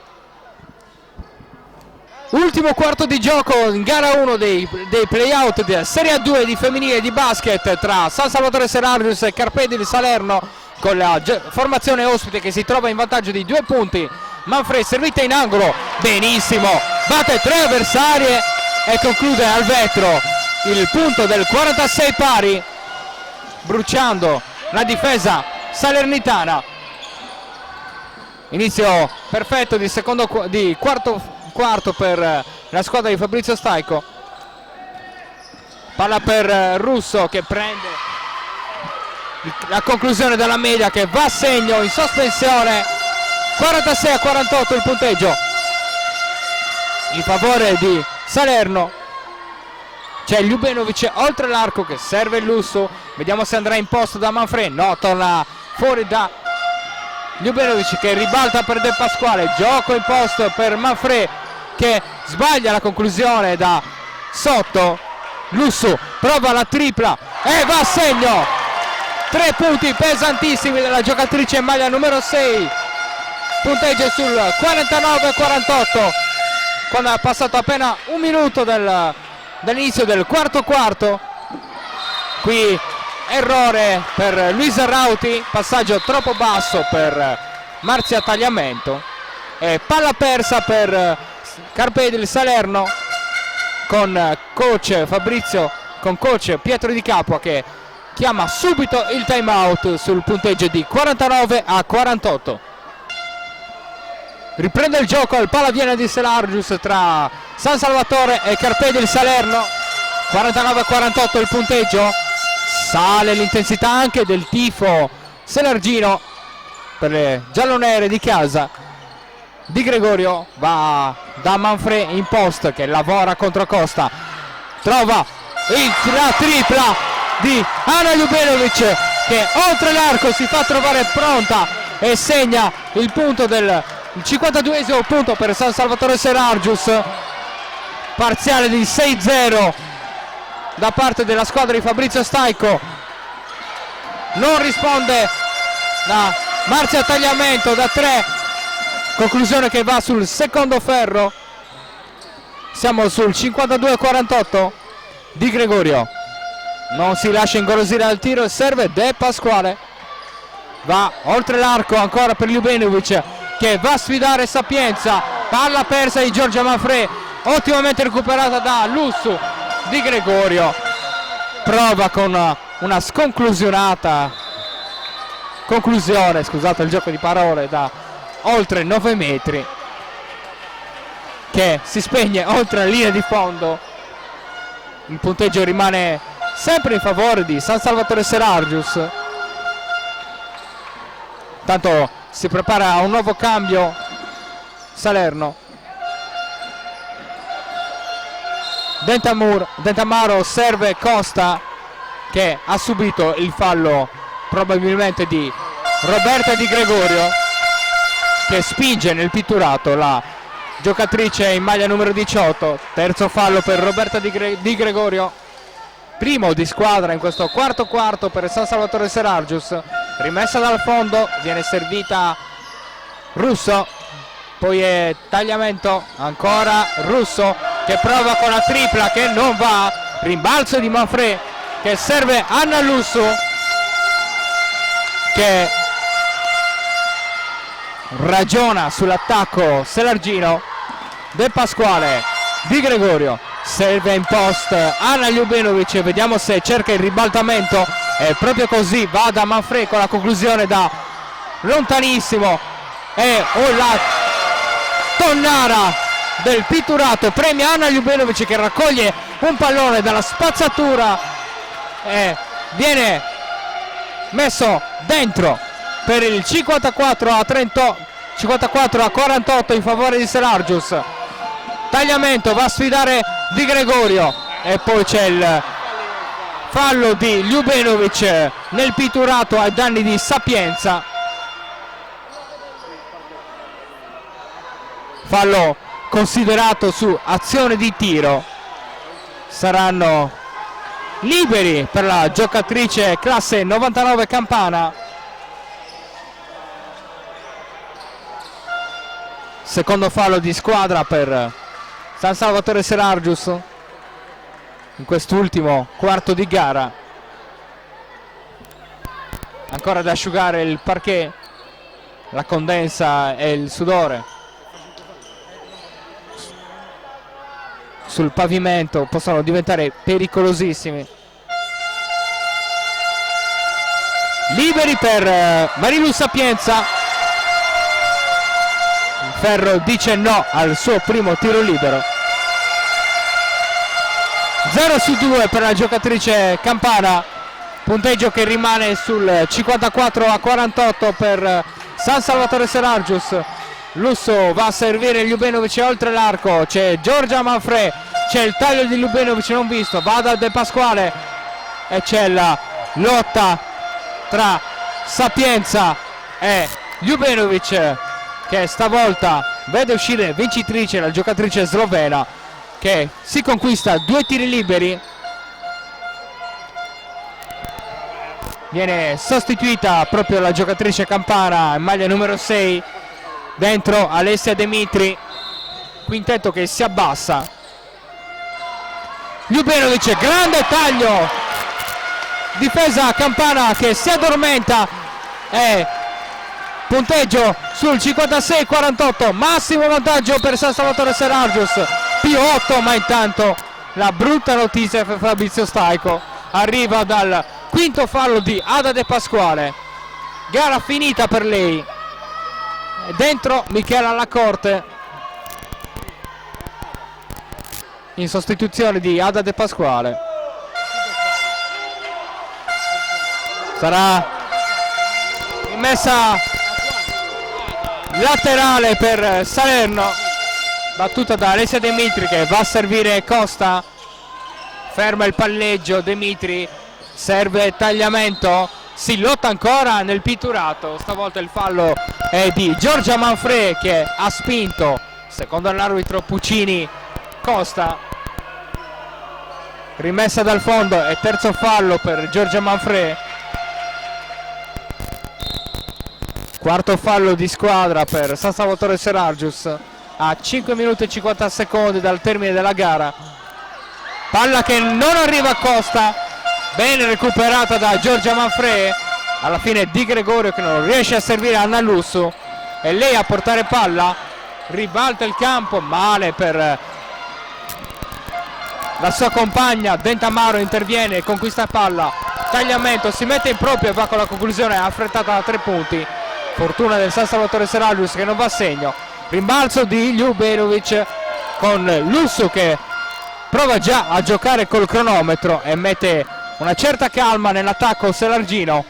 Ultimo quarto di gioco in gara 1 dei playout della Serie A2 di femminile di basket tra San Salvatore Serragius e Carpe Edil Salerno, con la formazione ospite che si trova in vantaggio di 2 punti. Manfred servita in angolo, benissimo, batte 3 avversarie e conclude al vetro il punto del 46 pari, bruciando la difesa salernitana. Inizio perfetto di quarto per la squadra di Fabrizio Staico. Palla per Russo che prende la conclusione della media, che va a segno in sospensione. 46-48 il punteggio in favore di Salerno. C'è Ljubenovic oltre l'arco che serve il Lusso, vediamo se andrà in posto da Manfred, no, torna fuori da Ljubenovic che ribalta per De Pasquale. Gioco in posto per Manfred che sbaglia la conclusione da sotto. Lusso prova la tripla e va a segno. 3 punti pesantissimi della giocatrice in maglia numero 6. Punteggio sul 49-48 quando è passato appena un minuto dall'inizio del quarto quarto. Qui errore per Luisa Rauti, passaggio troppo basso per Marzia Tagliamento e palla persa per Carpe Edil Salerno con coach Pietro Di Capua che chiama subito il time out sul punteggio di 49-48. Riprende il gioco al Palaviena di Serragius tra San Salvatore e Carpe Edil Salerno. 49-48 il punteggio. Sale l'intensità anche del tifo selargino per le giallonere di casa. Di Gregorio va da Manfred in post che lavora contro Costa. Trova la tripla di Ana Ljubenovic che oltre l'arco si fa trovare pronta e segna il punto del 52esimo punto per San Salvatore Serragius. Parziale di 6-0 da parte della squadra di Fabrizio Staico. Non risponde da Marzia Tagliamento da 3, conclusione che va sul secondo ferro. Siamo sul 52-48. Di Gregorio non si lascia ingolosire al tiro e serve De Pasquale. Va oltre l'arco ancora per Ljubenovic che va a sfidare Sapienza. Palla persa di Giorgia Manfred, ottimamente recuperata da Lussu. Di Gregorio prova con una conclusione, scusate il gioco di parole, da oltre 9 metri che si spegne oltre la linea di fondo. Il punteggio rimane sempre in favore di San Salvatore Serragius. Tanto si prepara a un nuovo cambio Salerno. Dentamaro serve Costa che ha subito il fallo probabilmente di Roberta Di Gregorio, che spinge nel pitturato la giocatrice in maglia numero 18. Terzo fallo per Roberta Di Gregorio, primo di squadra in questo quarto quarto per San Salvatore Serragius. Rimessa dal fondo, viene servita Russo, poi è Tagliamento, ancora Russo che prova con la tripla che non va. Rimbalzo di Manfred che serve Anna Lusso che ragiona sull'attacco selargino. De Pasquale, Di Gregorio serve in post Anna Ljubenovic, vediamo se cerca il ribaltamento e proprio così va da Manfred con la conclusione da lontanissimo. e la tonnara del pitturato premia Ana Ljubenovic, che raccoglie un pallone dalla spazzatura e viene messo dentro per il 54-48 in favore di Serargius. Tagliamento, va a sfidare Di Gregorio e poi c'è il fallo di Ljubenovic nel pitturato ai danni di Sapienza. Fallo considerato su azione di tiro. Saranno liberi per la giocatrice classe 99 Campana. Secondo fallo di squadra per San Salvatore Serargius in quest'ultimo quarto di gara. Ancora da asciugare il parquet, la condensa e il sudore sul pavimento possono diventare pericolosissimi. Liberi per Marilu Sapienza. Ferro dice no al suo primo tiro libero. 0-2 per la giocatrice Campana, punteggio che rimane sul 54-48 per San Salvatore Serargius. Lusso va a servire Ljubenovic oltre l'arco, c'è Giorgia Manfrè, c'è il taglio di Ljubenovic non visto, va da De Pasquale e c'è la lotta tra Sapienza e Ljubenovic, che stavolta vede uscire vincitrice la giocatrice slovena, che si conquista 2 tiri liberi. Viene sostituita proprio la giocatrice Campana in maglia numero 6, dentro Alessia Demitri, quintetto che si abbassa. Ljubenovic, grande taglio, difesa Campana che si addormenta e punteggio sul 56-48, massimo vantaggio per San Salvatore Serargius, più 8, ma intanto la brutta notizia per Fabrizio Staico arriva dal quinto fallo di Ada De Pasquale. Gara finita per lei. Dentro Michela Lacorte in sostituzione di Ada De Pasquale. Sarà messa laterale per Salerno, battuta da Alessia Demitri che va a servire Costa, ferma il palleggio Demitri, serve tagliamento, si lotta ancora nel pitturato, stavolta il fallo è di Giorgia Manfrè che ha spinto, secondo l'arbitro Puccini, Costa. Rimessa dal fondo e terzo fallo per Giorgia Manfrè. Quarto fallo di squadra per San Salvatore Serargius a 5 minuti e 50 secondi dal termine della gara. Palla che non arriva a Costa, bene recuperata da Giorgia Manfrè. Alla fine Di Gregorio che non riesce a servire Anna Lusso e lei a portare palla, ribalta il campo, male per la sua compagna. Dentamaro interviene e conquista palla, tagliamento, si mette in proprio e va con la conclusione affrettata da 3 punti. Fortuna del San Salvatore Serargius che non va a segno. Rimbalzo di Ljubenovic con Lusso che prova già a giocare col cronometro e mette una certa calma nell'attacco serargino.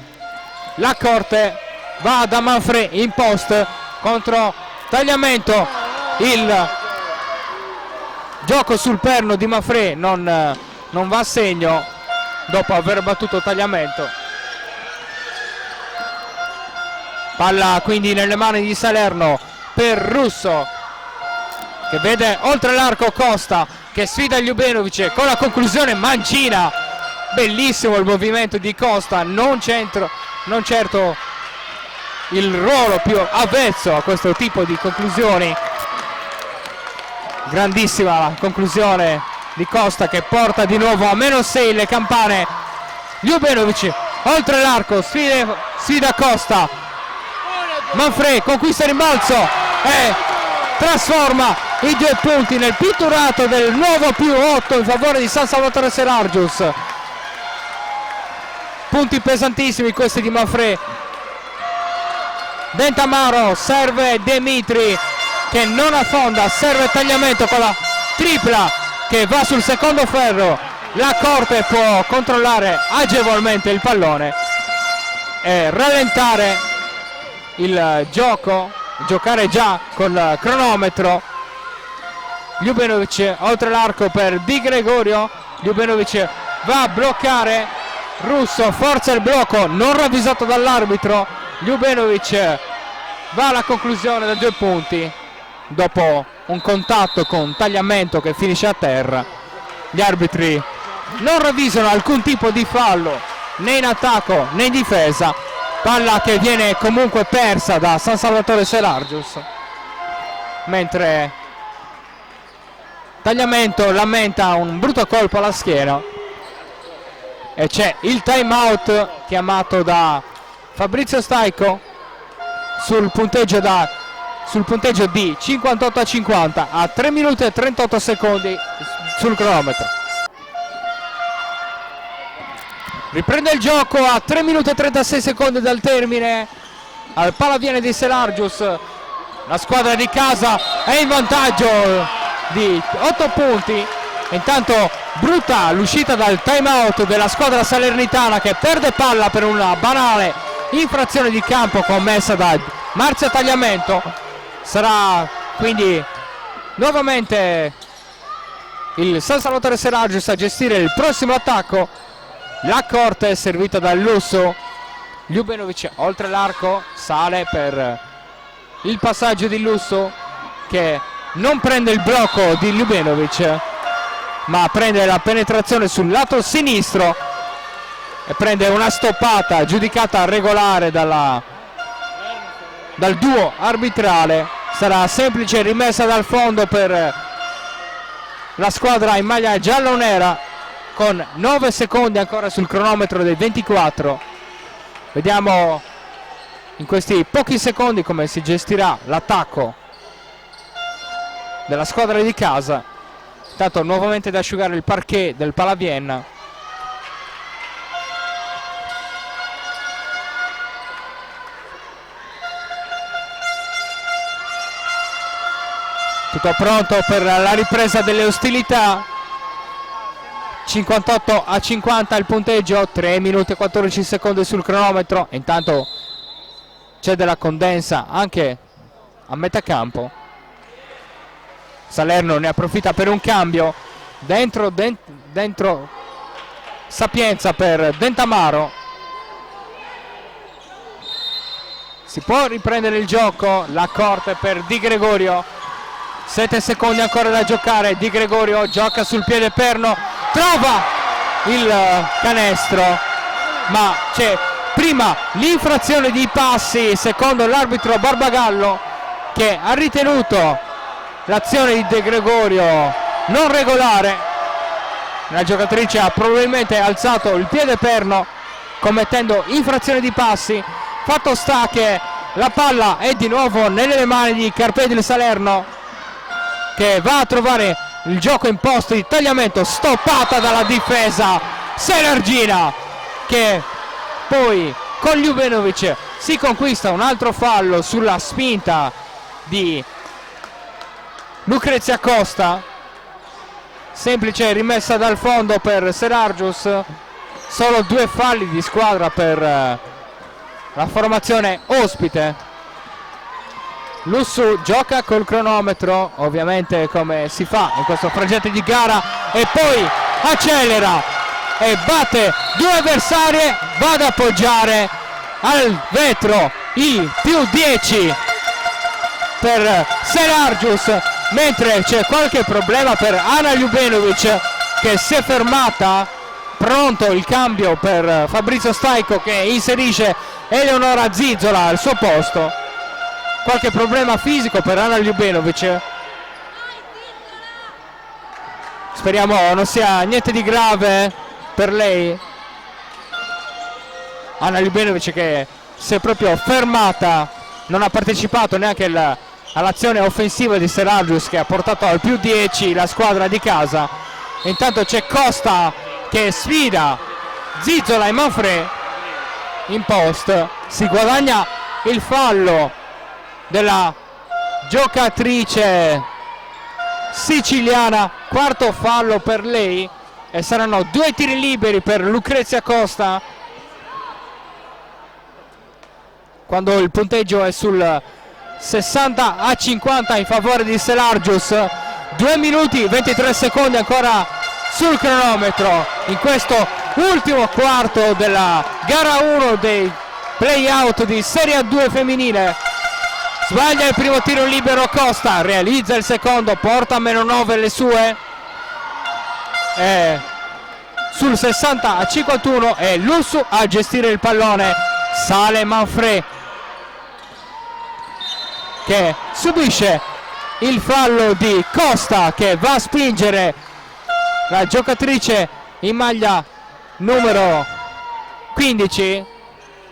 La Corte va da Manfrè in post contro tagliamento, il gioco sul perno di Manfrè non va a segno dopo aver battuto tagliamento. Palla quindi nelle mani di Salerno per Russo che vede oltre l'arco Costa che sfida Ljubenovic con la conclusione mancina. Bellissimo il movimento di Costa, non certo il ruolo più avvezzo a questo tipo di conclusioni. Grandissima la conclusione di Costa che porta di nuovo a -6 le campane. Ljubenovic oltre l'arco, sfida Costa. Manfrè conquista il rimbalzo e trasforma i 2 punti nel pitturato del nuovo più 8 in favore di San Salvatore Serargius. Punti pesantissimi questi di Manfrè. Dentamaro, serve Demitri che non affonda, serve Tagliamento con la tripla che va sul secondo ferro. La Corte può controllare agevolmente il pallone e rallentare il gioco, giocare già col cronometro. Ljubenovic oltre l'arco per Di Gregorio, Ljubenovic va a bloccare, Russo forza il blocco, non ravvisato dall'arbitro. Ljubenovic va alla conclusione da 2 punti dopo un contatto con Tagliamento che finisce a terra. Gli arbitri non ravvisano alcun tipo di fallo né in attacco né in difesa, palla che viene comunque persa da San Salvatore Selargius, mentre Tagliamento lamenta un brutto colpo alla schiena e c'è il time out chiamato da Fabrizio Staico sul punteggio di 58-50 a 3 minuti e 38 secondi sul cronometro. Riprende il gioco a 3 minuti e 36 secondi dal termine al Palaviene di Selargius. La squadra di casa è in vantaggio di 8 punti. Intanto brutta l'uscita dal time out della squadra salernitana che perde palla per una banale infrazione di campo commessa da Marzio Tagliamento. Sarà quindi nuovamente il San Salvatore Selargius a gestire il prossimo attacco. La Corte è servita dal Lusso. Ljubenovic oltre l'arco sale per il passaggio di Lusso che non prende il blocco di Ljubenovic ma prende la penetrazione sul lato sinistro e prende una stoppata giudicata regolare dal duo arbitrale. Sarà semplice rimessa dal fondo per la squadra in maglia giallo-nera con 9 secondi ancora sul cronometro dei 24. Vediamo in questi pochi secondi come si gestirà l'attacco della squadra di casa. Intanto nuovamente da asciugare il parquet del Palavienna. Tutto pronto per la ripresa delle ostilità. 58-50 il punteggio, 3 minuti e 14 secondi sul cronometro. Intanto c'è della condensa anche a metà campo. Salerno ne approfitta per un cambio. Dentro Sapienza per Dentamaro. Si può riprendere il gioco. La Corte per Di Gregorio. 7 secondi ancora da giocare. Di Gregorio gioca sul piede perno, trova il canestro, ma c'è prima l'infrazione di passi secondo l'arbitro Barbagallo, che ha ritenuto l'azione di De Gregorio non regolare. La giocatrice ha probabilmente alzato il piede perno commettendo infrazione di passi. Fatto sta che la palla è di nuovo nelle mani di Carpedine Salerno, che va a trovare il gioco imposto di Tagliamento, stoppata dalla difesa selargina, che poi con Ljubenovic si conquista un altro fallo sulla spinta di Lucrezia Costa. Semplice rimessa dal fondo per Selargius. Solo 2 falli di squadra per la formazione ospite. Lussu gioca col cronometro, ovviamente come si fa in questo frangente di gara, e poi accelera e batte 2 avversarie, va ad appoggiare al vetro il +10 per Selargius, mentre c'è qualche problema per Ana Ljubenovic che si è fermata. Pronto il cambio per Fabrizio Staico che inserisce Eleonora Zizzola al suo posto. Qualche problema fisico per Ana Ljubenovic, speriamo non sia niente di grave per lei. Ana Ljubenovic che si è proprio fermata, non ha partecipato neanche all'azione offensiva di Selargius che ha portato al +10 la squadra di casa. Intanto c'è Costa che sfida Zizzola e Manfrè in post, si guadagna il fallo della giocatrice siciliana, quarto fallo per lei, e saranno 2 tiri liberi per Lucrezia Costa quando il punteggio è sul 60-50 in favore di Selargius. 2 minuti 23 secondi ancora sul cronometro in questo ultimo quarto della gara 1 dei play-out di Serie A2 femminile. Sbaglia il primo tiro libero Costa, realizza il secondo, porta a -9 le sue, sul 60-51 è Lussu a gestire il pallone. Sale Manfrè che subisce il fallo di Costa, che va a spingere la giocatrice in maglia numero 15.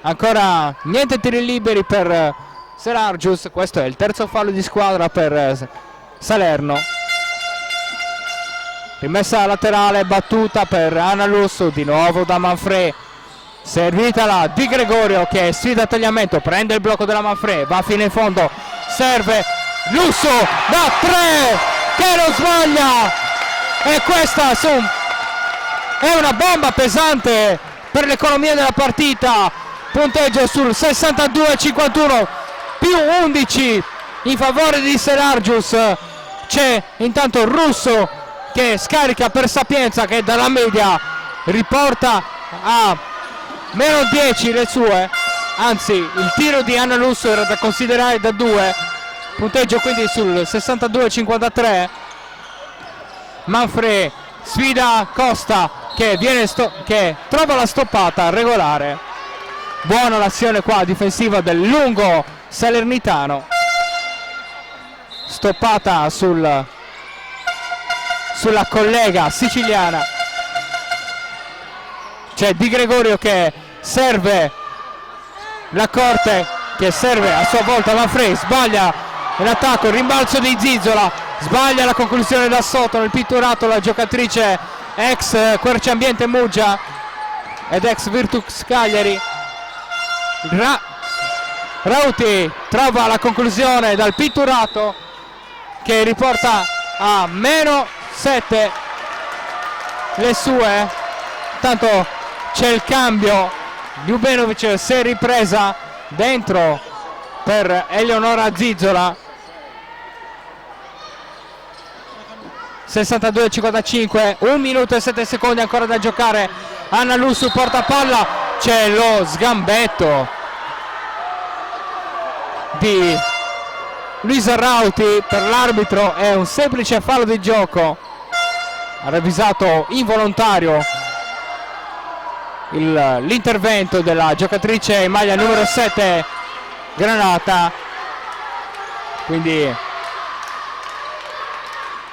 Ancora niente tiri liberi per Selargius, questo è il terzo fallo di squadra per Salerno. Rimessa laterale battuta per Anna Lussu, di nuovo da Manfrè, servita la Di Gregorio che sfida tagliamento, prende il blocco della Manfrè, va fino in fondo, serve Lussu da 3 che non sbaglia, e questa è una bomba pesante per l'economia della partita. Punteggio sul 62-51 più 11 in favore di Selargius. C'è intanto Russo che scarica per Sapienza, che dalla media riporta a -10 le sue, anzi il tiro di Anna Lussu era da considerare da 2. Punteggio quindi sul 62-53. Manfrè sfida Costa che trova la stoppata regolare. Buona l'azione qua difensiva del lungo salernitano, stoppata sulla collega siciliana. C'è Di Gregorio che serve la Corte, che serve a sua volta Manfrè, sbaglia l'attacco, rimbalzo di Zizzola, sbaglia la conclusione da sotto nel pitturato la giocatrice ex Querciambiente Muggia ed ex Virtus Cagliari. Rauti trova la conclusione dal pitturato che riporta a -7 le sue. Tanto c'è il cambio, Ljubenovic si è ripresa dentro per Eleonora Zizzola. 62-55, 1 minuto e 7 secondi ancora da giocare. Anna Lussu porta palla, c'è lo sgambetto di Luisa Rauti, per l'arbitro è un semplice fallo di gioco, ha ravvisato involontario l'intervento della giocatrice in maglia numero 7 Granata, quindi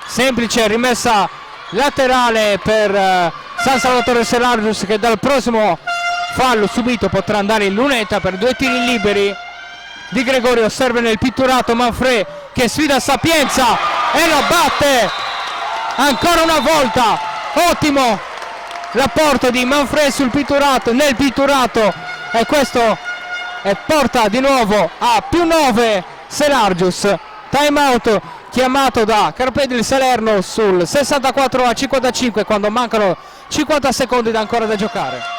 semplice rimessa laterale per San Salvatore Selargius, che dal prossimo fallo subito potrà andare in lunetta per 2 tiri liberi. Di Gregorio serve nel pitturato, Manfrè che sfida Sapienza e la batte ancora una volta. Ottimo l'apporto di Manfrè nel pitturato, e questo porta di nuovo a +9 Selargius. Time out chiamato da Carpedel Salerno sul 64-55 quando mancano 50 secondi ancora da giocare.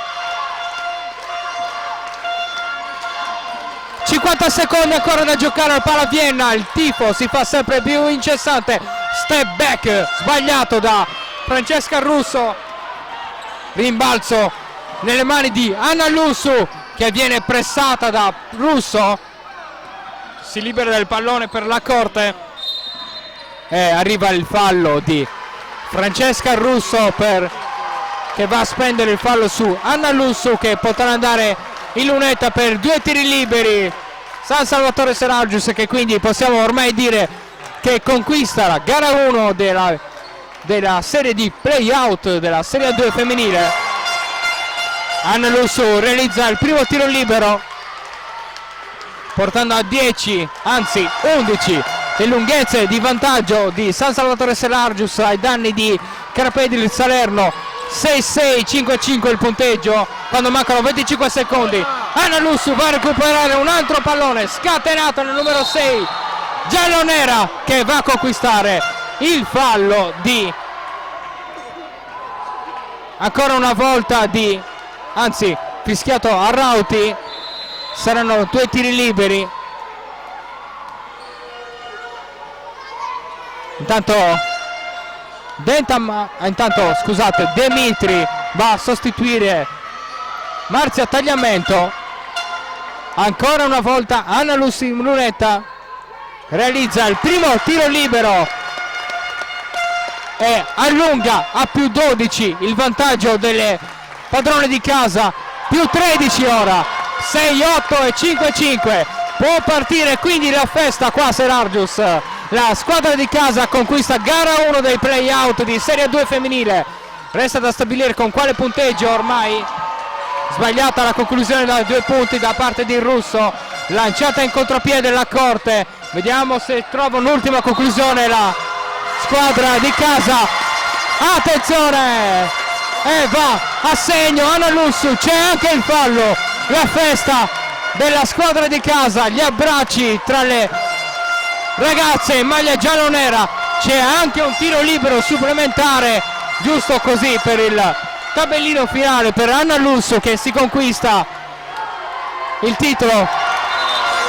50 secondi ancora da giocare al Pala Vienna, il tifo si fa sempre più incessante. Step back sbagliato da Francesca Russo, rimbalzo nelle mani di Anna Lussu che viene pressata da Russo, si libera del pallone per la Corte e arriva il fallo di Francesca Russo che va a spendere il fallo su Anna Lussu, che potrà andare in lunetta per 2 tiri liberi. San Salvatore Selargius, che quindi possiamo ormai dire che conquista la gara 1 della serie di play-out della Serie A2 femminile. Anna Lussu realizza il primo tiro libero portando a 10, anzi 11 le lunghezze di vantaggio di San Salvatore Selargius ai danni di Carapedel Salerno, 6-6, 5-5 il punteggio quando mancano 25 secondi. Anna Lussu va a recuperare un altro pallone scatenato nel numero 6 giallonera, che va a conquistare il fallo di ancora una volta anzi fischiato a Rauti. Saranno 2 tiri liberi. Intanto scusate, Demitri va a sostituire Marzia Tagliamento. Ancora una volta Anna Lussi Lunetta realizza il primo tiro libero e allunga a più 12 il vantaggio delle padrone di casa, più 13 ora, 6-8 e 5-5. Può partire quindi la festa qua a Serargius. La squadra di casa conquista gara 1 dei play-out di Serie 2 femminile. Resta da stabilire con quale punteggio. Ormai sbagliata la conclusione da 2 punti da parte di Russo, lanciata in contropiede la Corte. Vediamo se trova un'ultima conclusione la squadra di casa. Attenzione, e va a segno Anna Lussu. C'è anche il fallo, la festa della squadra di casa, gli abbracci tra le ragazze in maglia giallo-nera. C'è anche un tiro libero supplementare, giusto così per il tabellino finale, per Anna Lussu, che si conquista il titolo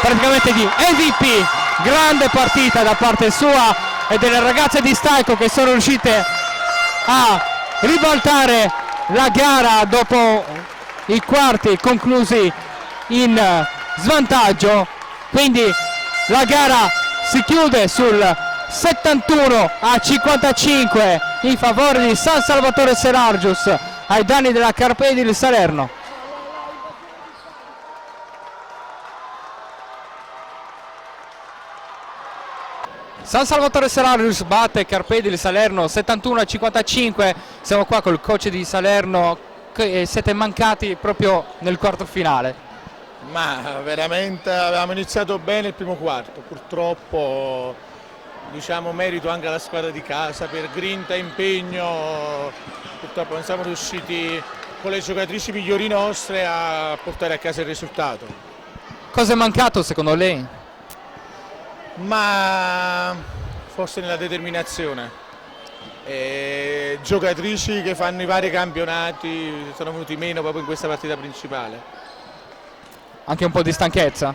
praticamente di MVP. Grande partita da parte sua e delle ragazze di Staico, che sono riuscite a ribaltare la gara dopo i quarti conclusi in svantaggio. Quindi la gara si chiude sul 71-55 in favore di San Salvatore Serargius ai danni della Carpedile Salerno. San Salvatore Serargius batte Carpedile Salerno 71-55. Siamo qua col coach di Salerno. Siete mancati proprio nel quarto finale. Ma veramente avevamo iniziato bene il primo quarto, purtroppo diciamo merito anche alla squadra di casa per grinta e impegno. Purtroppo non siamo riusciti con le giocatrici migliori nostre a portare a casa il risultato. Cosa è mancato secondo lei? Ma forse nella determinazione. Giocatrici che fanno i vari campionati sono venuti meno proprio in questa partita principale. Anche un po' di stanchezza?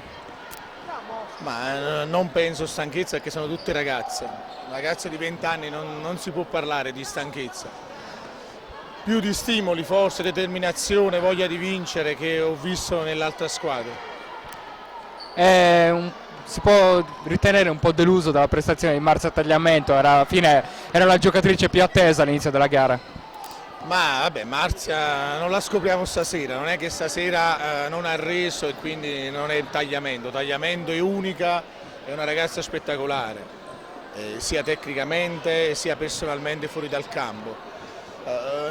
Ma non penso stanchezza, perché sono tutte ragazze. Ragazze di 20 anni non si può parlare di stanchezza. Più di stimoli, forse, determinazione, voglia di vincere che ho visto nell'altra squadra. Si può ritenere un po' deluso dalla prestazione di Marzia Tagliamento, alla fine era la giocatrice più attesa all'inizio della gara. Ma vabbè, Marzia non la scopriamo stasera, non è che stasera non ha reso e quindi non è il Tagliamento. Tagliamento è unica, è una ragazza spettacolare, sia tecnicamente sia personalmente fuori dal campo.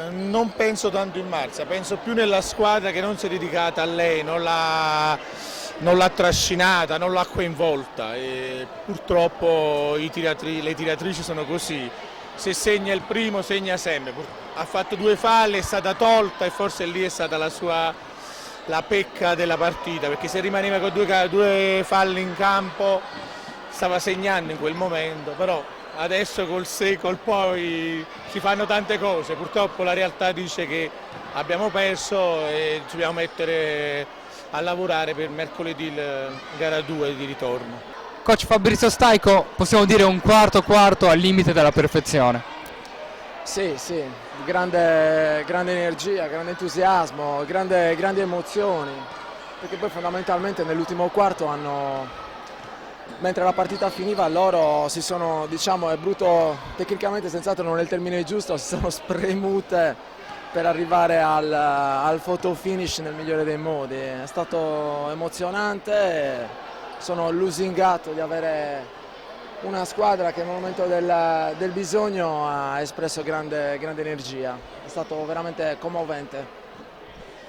Non penso tanto in Marzia, penso più nella squadra che non si è dedicata a lei, non l'ha trascinata, non l'ha coinvolta e purtroppo le tiratrici sono così. Se segna il primo segna sempre. Ha fatto 2 falli, è stata tolta e forse lì è stata la pecca della partita, perché se rimaneva con 2 falli in campo stava segnando in quel momento, però adesso col se col poi si fanno tante cose. Purtroppo la realtà dice che abbiamo perso e ci dobbiamo mettere a lavorare per mercoledì gara 2 di ritorno. Coach Fabrizio Staico, possiamo dire un quarto al limite della perfezione. Sì, grande energia, grande entusiasmo, grandi emozioni, perché poi fondamentalmente nell'ultimo quarto mentre la partita finiva loro si sono, diciamo, è brutto tecnicamente, senz'altro non è il termine giusto, si sono spremute per arrivare al photo finish nel migliore dei modi. È stato emozionante, sono lusingato di avere una squadra che nel momento del bisogno ha espresso grande energia. È stato veramente commovente.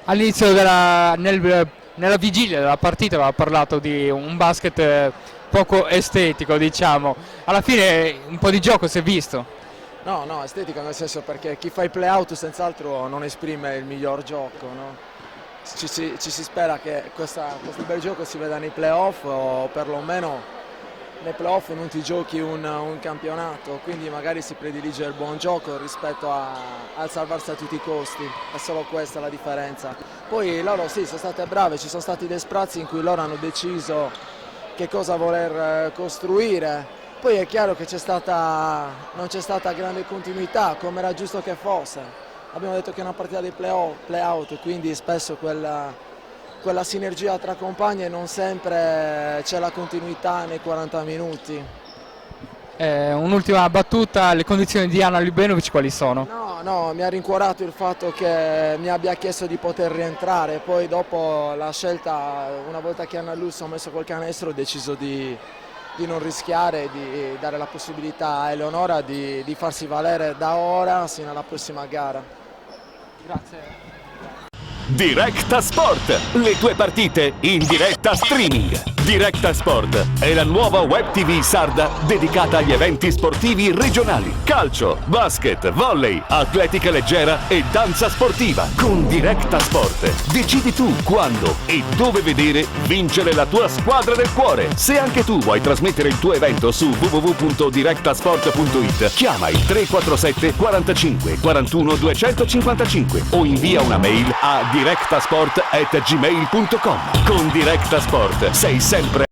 All'inizio nella vigilia della partita aveva parlato di un basket poco estetico, diciamo. Alla fine un po' di gioco si è visto. No, estetica nel senso perché chi fa i play-out senz'altro non esprime il miglior gioco, no? Ci si spera che questo bel gioco si veda nei play-off o perlomeno nei play-off non ti giochi un campionato, quindi magari si predilige il buon gioco rispetto al salvarsi a tutti i costi, è solo questa la differenza. Poi loro sì, sono state brave, ci sono stati dei sprazzi in cui loro hanno deciso che cosa voler costruire, poi è chiaro che non c'è stata grande continuità, come era giusto che fosse. Abbiamo detto che è una partita di play-out, quindi spesso quella sinergia tra compagni non sempre c'è la continuità nei 40 minuti. Un'ultima battuta, le condizioni di Ana Ljubenovic quali sono? No, mi ha rincuorato il fatto che mi abbia chiesto di poter rientrare, poi dopo la scelta, una volta che Anna Lusso ha messo quel canestro, ho deciso di non rischiare, di dare la possibilità a Eleonora di farsi valere da ora sino alla prossima gara. Grazie. Directa Sport, le tue partite in diretta streaming. Directa Sport è la nuova web TV sarda dedicata agli eventi sportivi regionali. Calcio, basket, volley, atletica leggera e danza sportiva. Con Directa Sport decidi tu quando e dove vedere vincere la tua squadra del cuore. Se anche tu vuoi trasmettere il tuo evento su www.directasport.it, chiama il 347 45 41 255 o invia una mail a directasport@gmail.com. Con Directa Sport sei sempre